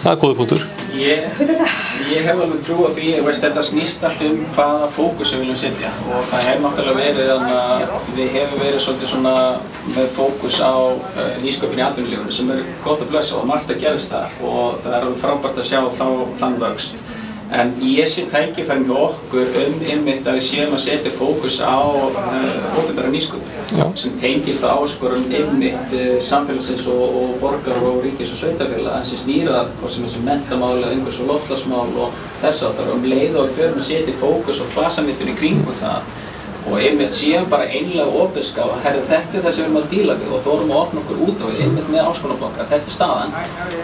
það er góður punktur. Ég hef alveg trú á því, þetta snýst allt hvaða fókus við viljum setja og það hefur náttúrulega verið að við hefum verið svolítið svona með fókus á nýsköpun í atvinnulífinu sem er gott að blessa og margt að gerast þar og það er alveg frábært að sjá þann vöxt. En ég sé tækifæri með okkur einmitt að við séum að setja fókus á opinbera nýsköpun sem tengist að áskorun einmitt samfélagsins og borgar og ríkis og sveitafélaga sem snýra hvort sem þessu menntamál eða umhverfis- og loftslagsmál og þess áttar og leið og við förum að setja fókus og klasamyndun í kringum það og einmitt séum bara einlega opiðskap að þetta er það sem við erum að díla við og þórum að opna okkur út á við einmitt með áskorunarbankar, þetta er staðan,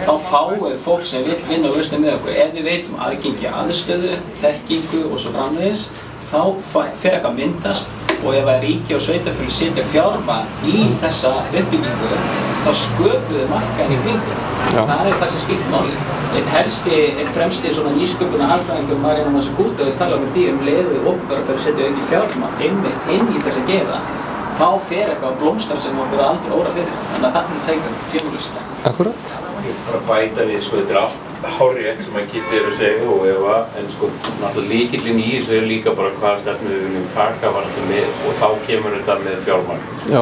þá fáum við fólk sem vill vinna og lausna með okkur. Ef við veitum aðgengi aðstöðu, þekkingu og svo framvegis, þá fer eitthvað myndast og ef að ríki og sveitafélag setja fjármagn í þessa uppbyggingu, þá sköpum við markaðinn í kringum. Það er það sem skiptir máli. Einn fremsti svona nýsköpunar hagfræðingur Mariana Mazzucato talar um því leið við opinbera fyrir að setja aukið fjármagn einmitt inn í þessa geira, þá fer eitthvað blómstrar sem okkur aldrei óra fyrir. Þannig að þarna tekur tvímælalaust. Akkurat. Bara bæta við, þetta er allt hárrétt sem að Kitty er að segja og Eva, en náttúrulega lykillinn í þessu er líka bara hvaða stefnu við viljum taka varðandi með og þá kemur þetta með fjármagn. Já.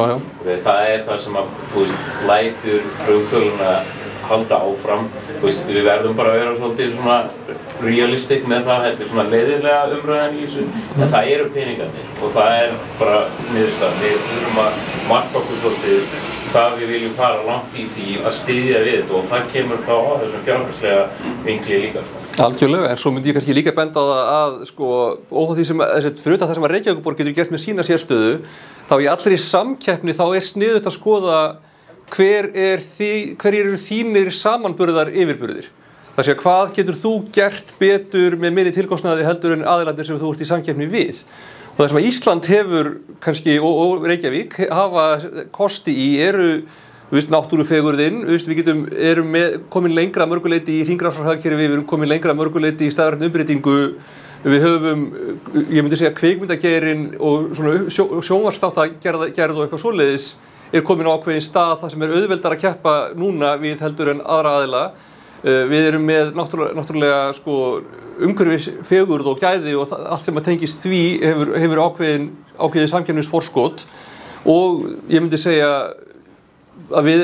Það er það sem að, lætur frumkvöðluna halda áfram. Við verðum bara að vera svolítið svona realistic með það, þetta er svona leiðinlega umræðan í þessu, en það eru peningarnir og það er bara niðurstaðan. Við þurfum að marka okkur svolítið hvað við viljum fara langt í því að styðja við þetta og það kemur þá á þessum fjárhagslega vinkli líka. Algjörlega, en svo myndi ég kannski líka benda á það að óháð því sem, fyrir utan það sem að Reykjavíkurborg getur gert með sína sérstöðu, þá í allri samkeppni þá er sniðugt að skoða hver eru þínir samanburðar yfirburðir. Það sé hvað getur þú gert betur með minni tilkostnaði heldur en aðilarnir sem þú ert í samkeppni við. Og það sem að Ísland hefur kannski og Reykjavík hafa kosti í eru náttúrufegurðin, við erum komin lengra að mörguleiti í hringrásarhagkerfi, við erum komin lengra að mörguleiti í stafrænni umbreytingu, við höfum, ég myndi segja kvikmyndageirinn og svona sjónvarpsþáttagerð og eitthvað svoleiðis er komin á ákveðin stað þar sem er auðveldar að keppa núna við heldur en aðra aðila. Við erum með náttúrulega umhverfisfegurð og gæði og allt sem að tengist því hefur ákveðið samkeppnisforskot og ég myndi segja að við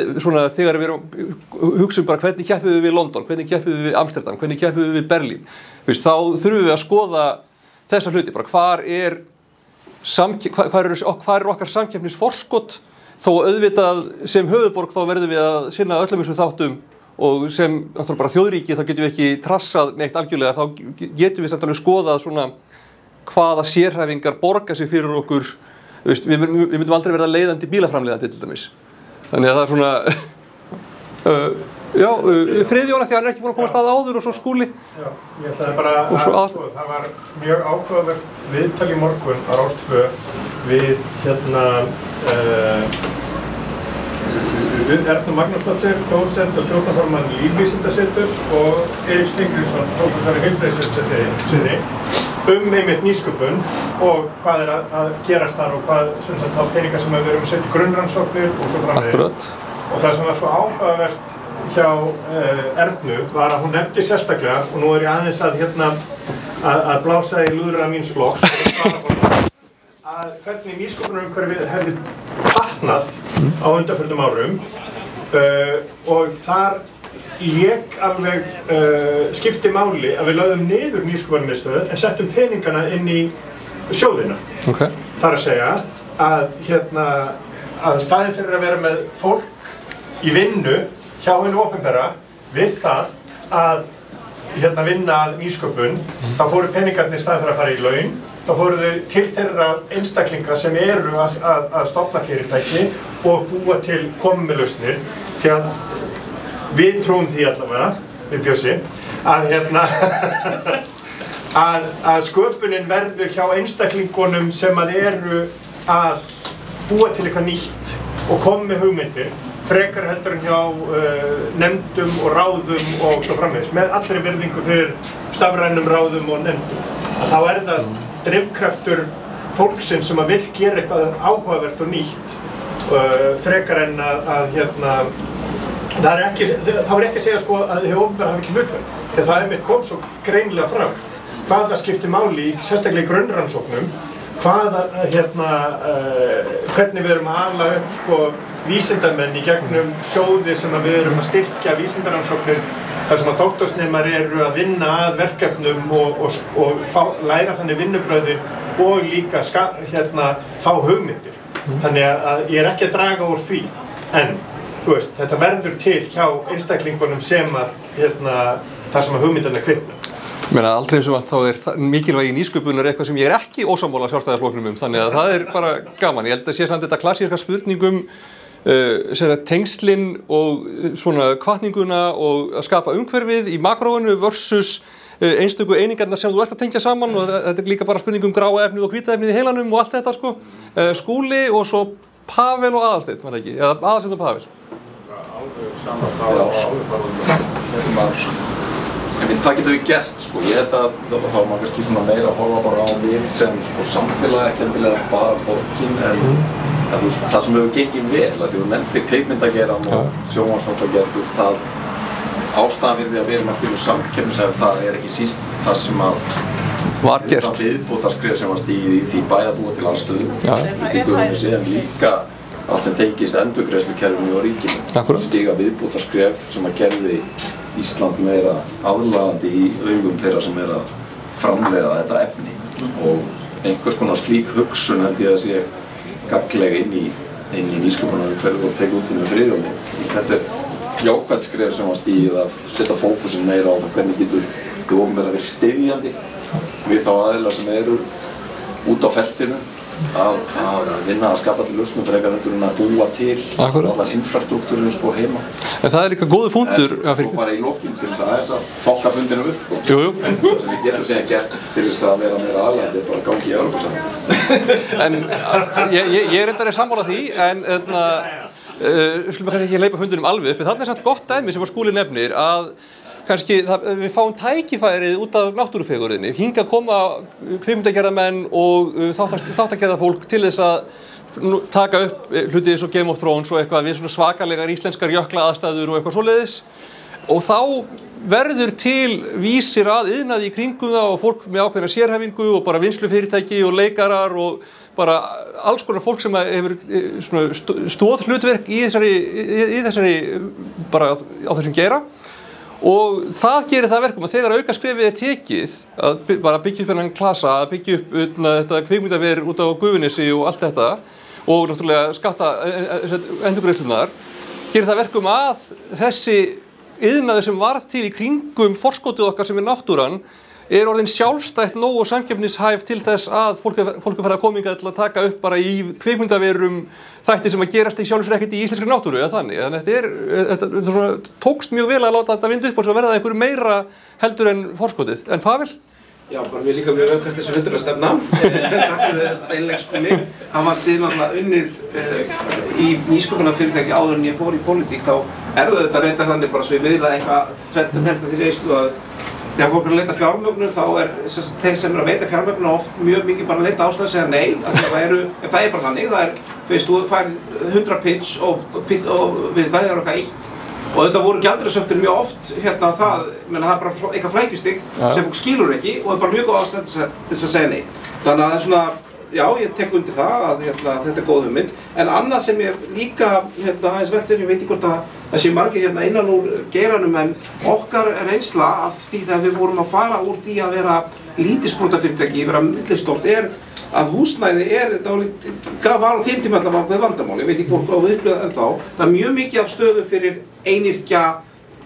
þegar við hugsa bara hvernig keppum við London, hvernig keppum við Amsterdam, hvernig keppum við Berlín, þá þurfum við að skoða þessa hluti, bara hvar er okkar samkeppnisforskot, þó auðvitað sem höfuðborg þá verðum við að sinna öllum þessum þáttum og sem náttúrulega bara þjóðríki þá getum við ekki trassað neitt algjörlega, þá getum við samt alveg skoðað svona hvaða sérhæfingar borga sig fyrir okkur, við myndum aldrei verða leiðandi bílaframleiðandi til dæmis. Þannig að það er svona, Friðjón því hann er ekki búinn að koma stað áður og svo Skúli. Já, ég ætlaði bara að það var mjög áhugavert viðtal í morgun á Rás 2 við Erna Magnúsdóttir, dósent og stjórnarformann Lífvísindaseturs og Erik Steingrímsson, prófessor í heilbrigðissviði, einmitt nýsköpun og hvað að gerast þar og hvað þá peningar sem við erum að setja í grunnrannsóknir og svo framvegis. Og það sem var svo áhugavert hjá Ernu var að hún nefndi sérstaklega, og nú ég aðeins að blása í lúðra míns flokks, að hvernig nýsköpunarumhverfið hefði batnað á undanförnum árum og þar lék alveg skipti máli að við lögðum niður nýsköpunarmiðstöð en settum peningana inn í sjóðina. Okay. Þar að segja að staðinn fyrir að vera með fólk í vinnu hjá hinu opinbera við það að vinna að nýsköpun, þá fóru peningarnir staðinn fyrir að fara í laun. Þá fóru þau til þeirra einstaklinga sem eru að stofna fyrirtæki og búa til komumilausnir því að við trúum því allavega, við Bjössi, að sköpunin verður hjá einstaklingunum sem eru að búa til eitthvað nýtt og koma með hugmyndir frekar heldur en hjá nefndum og ráðum og svo framvegis með allri virðingu fyrir stafrænum ráðum og nefndum. Þá það drifkraftur fólksins sem að vill gera eitthvað áhugavert og nýtt frekar en að það ekki að segja sko að hið opinbera hafi ekki hlutverk þegar það einmitt kom svo greinilega fram hvað það skiptir máli sérstaklega í grunnrannsóknum hvernig við erum að ala upp sko vísindamenn í gegnum sjóði sem að við erum að styrkja vísindarannsóknir þar sem að doktorsnemar eru að vinna að verkefnum og læra þannig vinnubröði og líka fá hugmyndir. Þannig að ég ekki að draga úr því, en þetta verður til hjá einstaklingunum sem að þar sem að hugmyndirna kvikna. Ég meina, aldrei eins og þá mikilvægi nýsköpunar eitthvað sem ég ekki ósammála Sjálfstæðisflokknum þannig að það bara gaman. Ég held að sé samt þetta klassíska spurningum tengslin og svona hvatninguna og að skapa umhverfið í makróinu versus einstöku einingarnar sem þú ert að tengja saman og þetta líka bara spurning gráefnið og hvítaefnið í heilanum og allt þetta sko. Skúli og svo Pavel og Aðalsteinn, var það ekki? Eða Aðalsteinn og Pavel. Hvað getum við gert sko? Ég held að þá maður kannski meira að horfa bara á við sem sko samfélag, ekki endilega bara borgin en það sem hefur gengið vel, því þú nefndir kvikmyndageran og sjónvarpsþáttagerð, það ástæðan fyrir því að við erum að finna samkeppnishæfi það ekki síst það sem að var gert. Það viðbótarskref sem var stigið í því bæði að búa til aðstöðu, en líka allt sem tengist endurgreiðslukerfinu og ríkinu. Stiga viðbótarskref sem að gerði Ísland meira aðlaðandi í augum þeirra sem að framleiða þetta efni og einhvers konar slík hugsun held ég að sé gagnlega inn í nýsköpunarumhverfið og teka út með friðjóni. Þetta jákvætt skref sem var stigið að setja fókusinn meira á það hvernig getur hið opinbera verið styðjandi við þá aðilar sem eru út á feltinu að vinna að skapa til lausnum frekar heldur en að búa til allar infrastruktúrinu sko heima. En það líka góður punktur. Svo bara í lokinn til þess að fokka fundinu upp sko. Jú. En það sem við getum segja gert til þess að vera meira aðlægt bara að gangi í Evrópusambandið. En ég reyndar sammála því en skulum kannski ekki leipa fundinum alveg upp en þarna samt gott dæmi sem Skúli nefnir að kannski við fáum tækifærið út af náttúrufegurðinni. Hingað koma kvikmyndagerðarmenn og þáttagerðarfólk til þess að taka upp hluti eins og Game of Thrones og eitthvað við svona svakalegar íslenskar jöklaaðstæður og eitthvað svoleiðis. Og þá verður til vísir að iðnaði í kringum það og fólk með ákveðna sérhæfingu og bara vinnslufyrirtæki og leikarar og bara alls konar fólk sem hefur stoðhlutverk í þessari bara á þessum geira. Og það gerir það verkum að þegar aukaskrefið tekið að bara byggja upp þennan klasa, að byggja upp þetta kvikmyndaver út á Gufunesi og allt þetta og náttúrulega skatta endurgreiðslurnar gerir það verkum að þessi iðnaður sem varð til í kringum forskotið okkar sem náttúran orðin sjálfstætt nóg og samkeppnishæf til þess að fólk er farið að koma hingað til að taka upp bara í kvikmyndaverum þætti sem að gerast í sjálfsögur ekkert í íslenskri náttúru eða þannig. Þannig að þetta tókst mjög vel að láta þetta vinda upp og svo verða það einhverju meira heldur en forskotið. En Pavel? Já, bara mér líka mjög aukast þessu fundurastefna. Takk fyrir þetta einlegskunni. Hann var til náttúrulega unnir í nýsköpunarfyrirtæki áður en ég fór í pólitík, þá þetta reyndar þannig bara svo ég miðlaði eitthvað tvennt því að þegar fólk er að leita fjármögnun þá þeir sem að veita fjármögnun oft mjög mikið bara að leita ástæður og segja nei. Það er bara þannig, þú fær 100 pitch og það er eitthvað eitt. Og þetta voru gjaldeyrishöftin mjög oft það er bara eitthvað flækjustig sem fólk skilur ekki og er bara mjög góð ástæða til þess að segja nei. Þannig að það er svona, já, ég tek undir það að þetta er góð hugmynd. En annað sem ég líka aðeins veltur, ég veit ekki hvort að það sé margir innan úr geiranum en okkar reynsla af því þegar við vorum að fara úr því að vera lítið sprotafyrirtæki, vera millistórt að húsnæði var á þeim tíma allavega vandamál, ég veit ekki hvort við upplifað ennþá. Það er mjög mikið af stöðum fyrir einyrkja,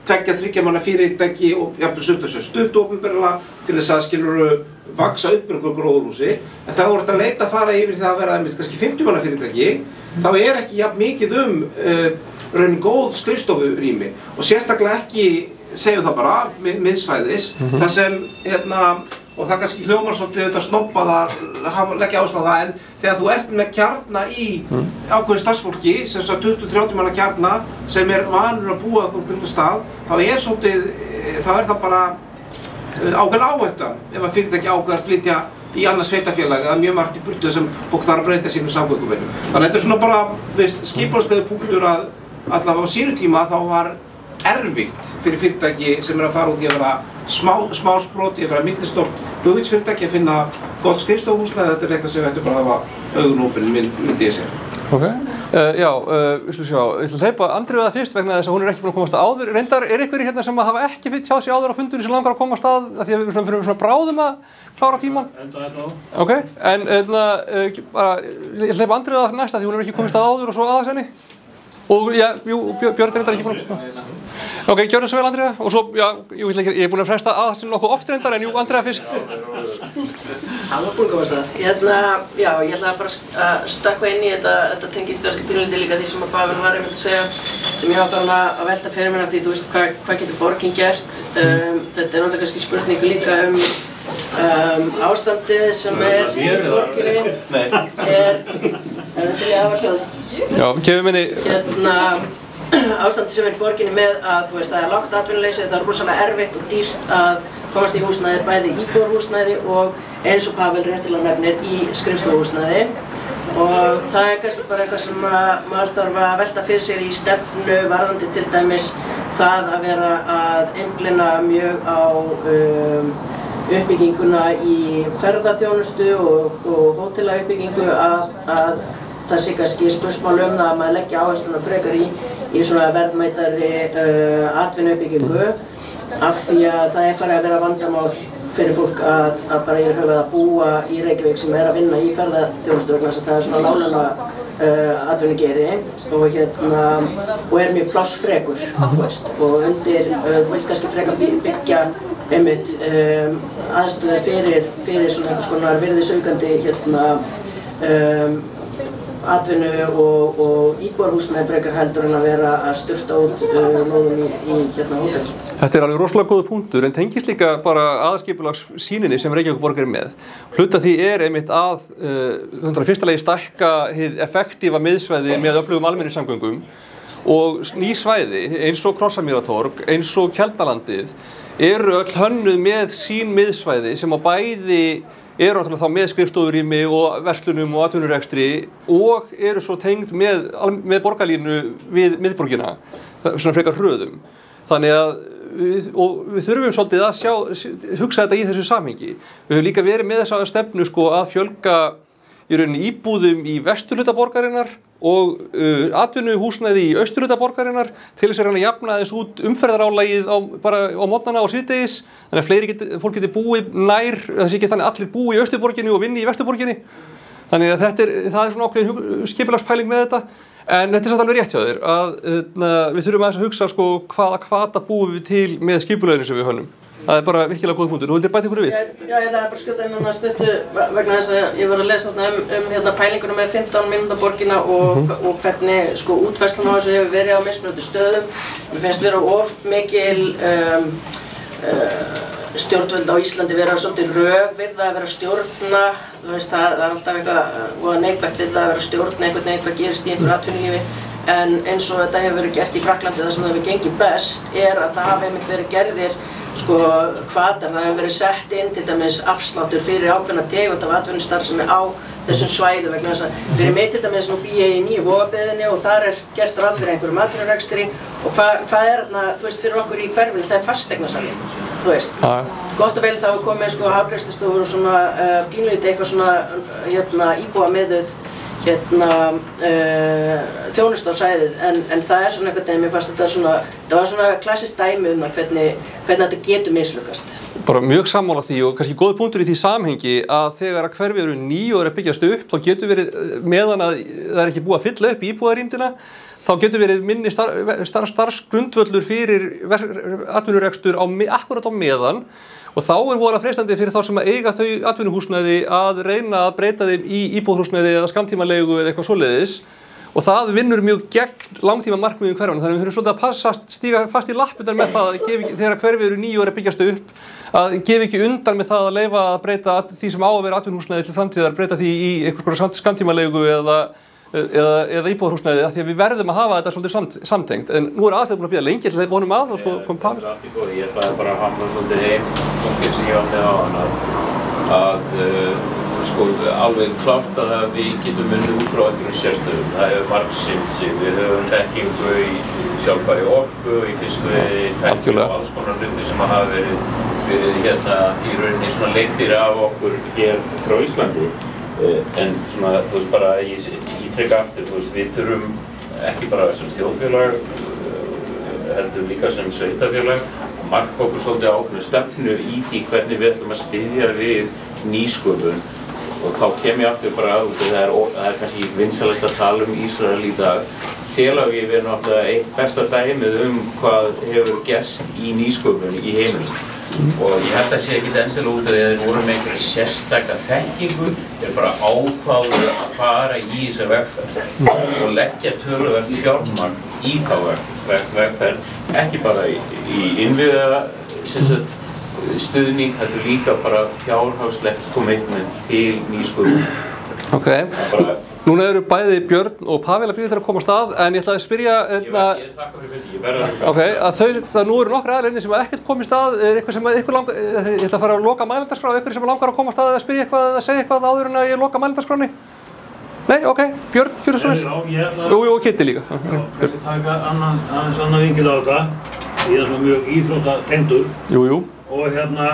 2-3 manna fyrirtæki og jafnvel stutt opinberlega til þess að vaksa upp einhver gróðurhúsi. En þegar voru þetta að leita að fara yfir það að vera kannski 50 manna fyrirtæki, þá er ekki jafn mikið raunin góð skrifstofurými og sérstaklega ekki, segjum það bara, miðsvæðis, þar sem og það kannski hljómar svolítið auðvitað snobbað að leggja áherslu á það, en þegar þú ert með kjarna í ákveðin starfsfólki, sem 20-30 manna kjarna, sem er vanur að búa á einhverjum stað, þá er það bara ákveðin áhætta ef að fyrirtæki ákveður að flytja í annað sveitarfélag eða mjög margt í burtu sem fólk þarf að breyta sínum samgönguvenjum. Þannig að þetta er svona bara skipulagslegur punktur að allavega á sínu tíma þá var erfitt fyrir fyrirtæki sem að fara út í að vera smásprot, í að vera millistórt hugvitsfyrirtæki að finna gott skrifstofuhúsnæði. Þetta er eitthvað sem við ættum bara að hafa augun opin, myndi ég segja. Ok, já, við skulum sjá, ég ætla að hleypa Andreu að fyrst vegna þess að hún er ekki búin að komast að áður. Reyndar, er einhverjir hérna sem hafa ekki tjáð sig áður á fundunum sem langar að komast að því að við fyrir svona bráðum að klára tímann? Ok, en bara, ég hleypa Andreu að næsta því hún er ekki komist að áður og svo aðeins henni. Og já, Björn reyndar ekki búin að... Ok, gjörðu svo vel Andrea og svo, já, ég er búin að fresta aðeins nokkuð oft reyndar en Andrea fyrst. Það var búin að komast að. Já, ég ætla bara að stakka inn í þetta tengist kannski pínulítið líka því sem að Pavel var einmitt að segja sem ég var farin að velta fyrir mér af því, þú veist, hvað getur borgin gert? Þetta er náttúrulega kannski spurningu líka ástandið sem í borginni til ég hafa hljóð. Já, kefum minni. Ástandið sem í borginni með að, þú veist, það er lágt atvinnuleysi, það er rosalega erfitt og dýrt að komast í húsnæði, bæði íbúðarhúsnæði og eins og Pavel réttilega nefnir í skrifstofuhúsnæði. Og það er kannski bara eitthvað sem maður þarf að velta fyrir sér í stefnu varðandi til dæmis það að vera að einblína mjög á uppbygginguna í ferðaþjónustu og hótelauppbyggingu að það sé kannski spursmál það að maður leggja áhersluna frekar í svona verðmætari atvinnuuppbyggingu af því að það er farið að vera vandamál fyrir fólk að bara yfir höfuð að búa í Reykjavík sem er að vinna í ferðaþjónustu vegna þess að það er svona láglauna atvinnugeiri og er mjög plássfrekur, þú veist, og undir, þú vilt kannski frekar byggja einmitt aðstöðu fyrir svona einhvers konar virðisaukandi atvinnu og íbúðarhúsnæði frekar heldur en að vera að sturta út lóðum í hótel. Þetta er alveg rosalega góður punktur en tengist líka bara aðskipulagssýninni sem Reykjavíkurborg er með. Hluta því er einmitt að fyrsta lagi stækka hið effektífa miðsvæði með öflugum almenningssamgöngum og ný svæði eins og Krossamýratorg, eins og Kjeldalandið eru öll hönnuð með sín miðsvæði sem á bæði eru þá með skrifstofurými og verslunum og atvinnurekstri og eru svo tengd með borgarlínu við miðborgina, svona frekar hröðum. Þannig að við þurfum svolítið að hugsa þetta í þessu samhengi. Við höfum líka verið með þessa stefnu að fjölga í rauninni íbúðum í vesturhluta borgarinnar og atvinnuhúsnæði í austurhluta borgarinnar til þess að jafna þess út umferðarálagið bara á morgnana og síðdegis þannig að fólk geti búið nær það sé ekki þannig að allir búi í austurborginni og vinni í vesturborginni þannig að það er svona ákveðin skipulagspæling með þetta en þetta er samt alveg rétt hjá þér að við þurfum aðeins að hugsa hvaða hvata búum við til með skipulaginu sem við hönnum. Það er bara virkilega góð punktur. Þú vildir bæta ykkur við? Já, ég ætlaði bara að skjóta inn að stuttu vegna þess að ég var að lesa pælinguna með 15 mínúta borgina og hvernig útfærslan á þessu hefur verið á mismunandi stöðum. Mér finnst vera of mikil stjórnvöld á Íslandi vera svolítið rög við það að vera að stjórna, þú veist, það er alltaf eitthvað neikvægt við það að vera að stjórna einhvern veginn hvað gerist í einhverju atvinnulífi, en eins og þetta hefur verið gert í Frakklandi, það sem það hefur gengið best er að það hafa einmitt verið gerðir hvatar, það hefur verið sett inn til dæmis afsláttur fyrir ákveðna tegund af atvinnustarfsemi á þessum svæðum vegna þess að fyrir mig til dæmis nú bý ég í nýju Vogabyggðinni og þar er gert ráð fyrir einhverjum atvinnurekstri og hvað er þarna, þú veist, fyrir okkur í hverfinu, það er fasteignasali, þú veist. Gott og vel þá er komið afgreiðslustofur og svona pínlítið eitthvað svona íbúameðuð þjónustu á svæðið, en það er svona einhvern veginn, mér fannst þetta var svona klassískt dæmi hvernig þetta getur mislukkast. Bara mjög sammála því og kannski góð punktur í því samhengi að þegar að hverfi eru ný og eru að byggjast upp, þá getur verið meðan að það er ekki búið að fylla upp íbúðarýmdina, þá getur verið minni starfsgrundvöllur fyrir atvinnurekstur akkurat á meðan. Og þá er voðalega freistandi fyrir þá sem að eiga þau atvinnuhúsnæði að reyna að breyta þeim í íbúðarhúsnæði eða skammtímaleigu eða eitthvað svoleiðis. Og það vinnur mjög gegn langtíma markmiðum hverfana. Þannig að við þurfum svolítið að stíga fast í lappirnar með það að þegar hverfi eru ný og eru að byggjast upp, að gefa ekki undan með það að leyfa að breyta því sem á að vera atvinnuhúsnæði til framtíðar, breyta því í einhvers skammtímaleigu eða íbúðarhúsnæði, af því að við verðum að hafa þetta svolítið samtengt. En nú er aðeins búin að bíða lengi til þeir vonum að og svo kom Pamela. Ég ætlaði bara að hamra svolítið heim, sem ég var með á hann, að alveg klárt að við getum unnið út frá einhverjum sérstöðum. Það hefur margsýnt sig, við höfum þekkingu í sjálfbærri orku, í fiskveiði, þekkingu og alls konar hluti sem hafa verið hérna í rauninni svona leiddir af okkur hér frá Íslandi. En svona, þú veist, bara ég ítreka aftur, þú veist, við þurfum ekki bara sem þjóðfélag, heldur líka sem sveitafélag, að marka okkur svolítið ákveðna stefnu í því hvernig við ætlum að styðja við nýsköpun. Og þá kem ég aftur bara að, það er kannski vinsælast að tala um Ísrael í dag. Tel Aviv er náttúrulega eitt besta dæmið hvað hefur gerst í nýsköpun í heiminum. Og ég held að sé ekkert endilega út af því að þeir voru með einhverja sérstaka þekkingu, þeir bara ákváðu að fara í þessa vegferð og leggja töluvert fjármagn í þá vegferð, ekki bara í innviða stuðning, þetta er líka bara fjárhagslegt commitment til nýsköpun. Ok, núna eru bæði Björn og Pamela að bíða þeirra að koma af stað, en ég ætlaði að spyrja Ég þakka fyrir fyndi, ég verður að Ok, að nú eru nokkra aðeins sem ekkert komið af stað, er eitthvað sem ykkur langar, ég ætla að fara að loka mælendaskrá, eitthvað sem langar að koma af stað eða spyrja eitthvað eða segja eitthvað áður en að ég loka mælendaskránni? Nei, ok, Björn, gjörðu svo vel. Ég ætla Jú, og Kitty líka. Kannski taka aðeins annan vingil á þetta, ég er svona mjög íþróttatengdur. Jú. Og hérna,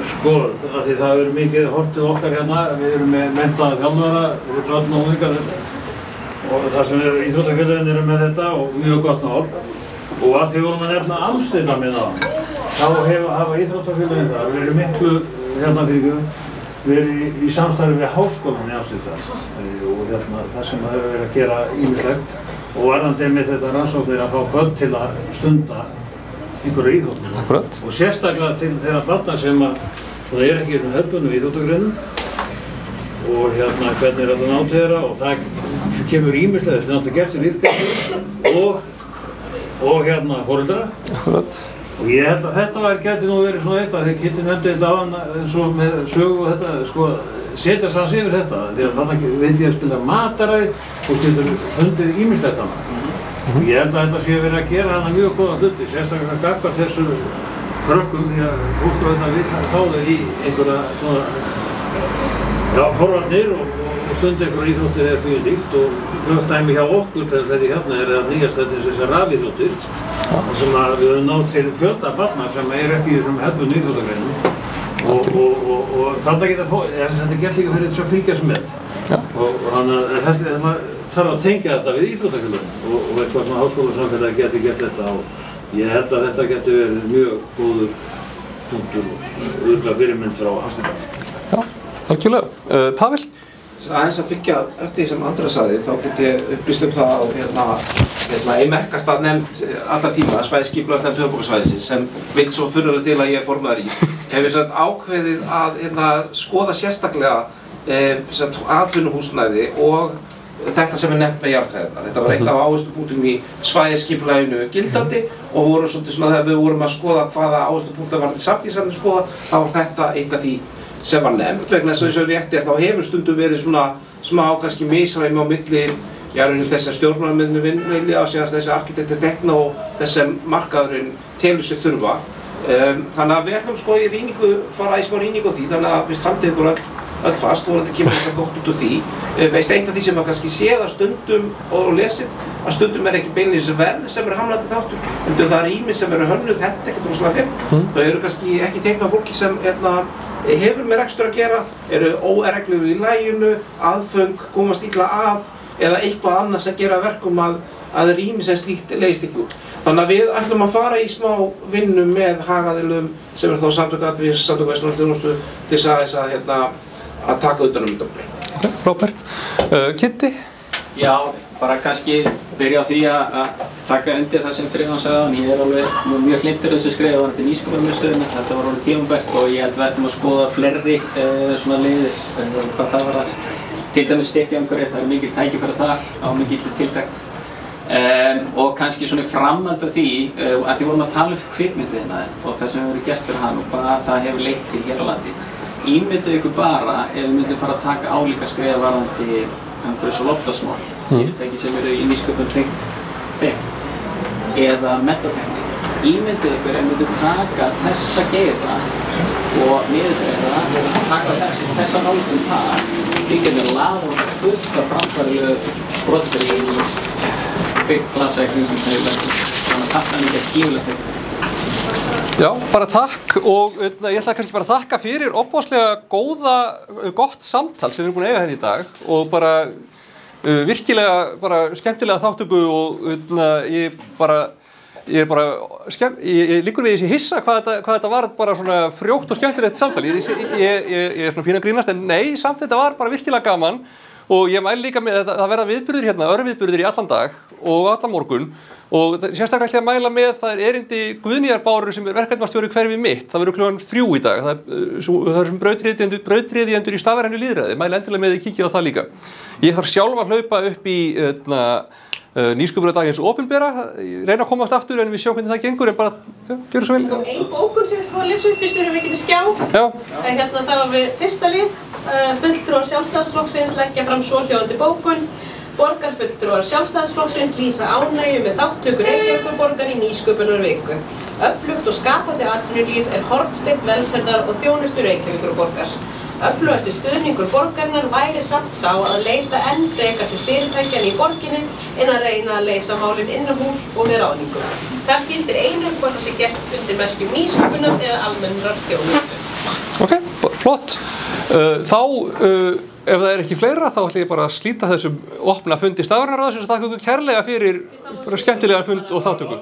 sko, af því það verður mikið horft til okkar hérna, við erum með menntaða þjálfara, börn og unglingar, og það sem íþróttafélögin eru með þetta og mjög gott mál. Og að því vorum að nefna Amsterdam þá hafa íþróttafélögin það verið miklu, hérna verið í samstarfi við háskólann í Amsterdam. Og hérna, það sem það hefur verið að gera ýmislegt. Og varðandi með þetta rannsóknir að fá börn til að stunda einhverja íþróttum. Akkurat. Og sérstaklega til þeirra barna sem er ekki í hefðbundnum íþróttagreinum og hérna hvernig er þetta nátt þeirra og það kemur ýmislegt, þetta er náttúrulega gert til iðgjaldi og hérna foreldra. Akkurat. Og ég held að þetta gæti nú verið svona eitt að þegar Kitty nefndi þetta á hann eins og með sögu og þetta, sko, setjast hans yfir þetta, því að þannig veit ég að spila mataræði og getur fundið ýmislegt hana. Ég held að þetta sé verið að gera hana mjög góða hluti, sérstaklega gagnvart þessu krökkum því að fólk vill fá þeir í einhverja svona forvarnir og stunda einhverja íþróttir eða því líkt og glögt dæmi hjá okkur þegar þetta hérna er að nýjast þetta þessar rafíþróttir sem við höfum náð til fjölda barna sem ekki í þessum hefðbundnu íþróttagreinum og þarna geta þetta gert líka fyrir þess að fylgjast með og þannig að þetta þarf að tengja þetta við íþróttafélögin og eitthvað svona háskólasamfélagi geti gert þetta og ég held að þetta geti verið mjög góður punktur og örugglega fyrirmynd frá Amsterdam. Já, algjörlega. Pavel? Aðeins að fylgja eftir því sem Andra sagði, þá get ég upplýst að ein merkasta nefnd allar tíma, svæðisskipulagsnefnd höfuðborgarsvæðisins, sem vill svo furðulega til að ég er formaður í, hefur ákveðið að skoða sérstaklega atvinnuhúsnæði og þetta sem nefnt með jarðhæðirnar. Þetta var eitt af áherslupunktum í svæðisskipulaginu gildandi og vorum svolítið svona þegar við vorum að skoða hvaða áherslupunktar var til samkeppnisefni skoða, þá var þetta eitt af því sem var nefnt. Vegna þess að eins og rétt þá hefur stundum verið svona smá kannski misræmi á milli þess að stjórnarmenninu vilja og síðan þessi arkitektur tekna og þess sem markaðurinn telur sig þurfa. Þannig að við ætlum sko fara í smá rýningu á því, þannig að við haldið ykkur öll fast og þetta kemur eitthvað gott út úr því. Veist, eitt af því sem maður kannski séð að stundum og lesið, að stundum ekki beinlínis verð sem hamlandi þáttur, heldur það rými sem hönnuð þetta ekkert rosalega vel. Þau eru kannski ekki teiknað af fólki sem hefur með rekstur að gera, eru óreglulegir í laginu, aðföng, komast illa að, eða eitthvað annars að gera verkum að rými sem slíkt leiðist ekki út. Þannig að við ætlum að fara í smá vinnu með hagaðilum sem þá Samtök atvinnulífsins, Samtök verslunar og þjónustu til þess að taka utan þetta. Ok, Róbert. Kitti? Já, bara kannski byrja á því að taka undir það sem Friðjón sagði á hann. Ég alveg mjög hlynntur þessu skref varðandi nýsköpunarmiðstöðina. Þetta var alveg tímabært og ég held við ætlum að skoða fleiri svona leiðir hvað það varðar. Til dæmis styrkjaumhverfi, það mikil tækifæri þar á mikil tiltekt. Og kannski svona framhald af því, að því vorum að tala kvikmyndina og það sem hefur verið gert fyrir hann og hvað það hefur leitt til hér á landi. Ímyndið ykkur bara ef við myndum fara að taka álíka skref varðandi umhverfis- og loftslagsmál, fyrirtæki sem eru í nýsköpun tengt þeim, eða menntatækni. Ímyndið ykkur ef við myndum taka þessa geira og niðurgreiða og taka þessa nálgun þar, við getum laðað fullt af framfærilegu sprottsbyrjum byggt klasa í kringum þegar verður. Þannig að takk ekki að gífulegt þetta. Já, bara takk og ég ætla kannski bara að þakka fyrir opbáslega gott samtal sem við erum búin að eiga hérna í dag og bara virkilega bara skemmtilega þáttöku og ég liggur við þessi hissa hvað þetta var bara svona frjótt og skemmtilegt samtal. Ég er svona pínu að grínast en nei, samt þetta var bara virkilega gaman og ég mæli líka með að það verða viðburðir hérna, örviðburðir í allan dag og allan morgun og sérstaklega ætla ég að mæla með það erindi Guðnýjar Báru sem verkefnastjóri Hverfi mitt. Það verður klukkan 3 í dag. Það er sem brautryðjendur í stafrænu lýðræði. Mæli endilega með að kíkja á það líka. Ég þarf sjálf að hlaupa upp í nýsköpunardagins opinbera, reyna að komast aftur en við sjáum hvernig það gengur en bara, gjör svo vel. Og ein bókun sem við fáum að lesa upp fyrst við ekki með skjá. Já. Hérna það var við fyrsta lið, fulltrúar Sjálfstæðisflokksins leggja fram svohljóðandi bókun. Borgarfulltrúar Sjálfstæðisflokksins lýsa ánægju með þátttöku Reykjavíkurborgar í nýsköpunarviku. Öflugt og skapandi atvinnulíf hornsteinn velferðar og þjónustu Reykjavíkurborgar. Öflugasti stuðningur borgarinnar væri samt sá að leita enn frekar til fyrirtækjanna í borginni en að reyna að leysa málin innanhús og með ráðningum. Það gildir einu hvort það sé gert undir merkjum nýsköpunar eða almennrar þjónustu. Ok, flott. Þá, ef það er ekki fleira, þá ætla ég bara að slíta þessum opna fundi stafrænaráðsins og þakka ykkur kærlega fyrir skemmtilegan fund og þátttöku.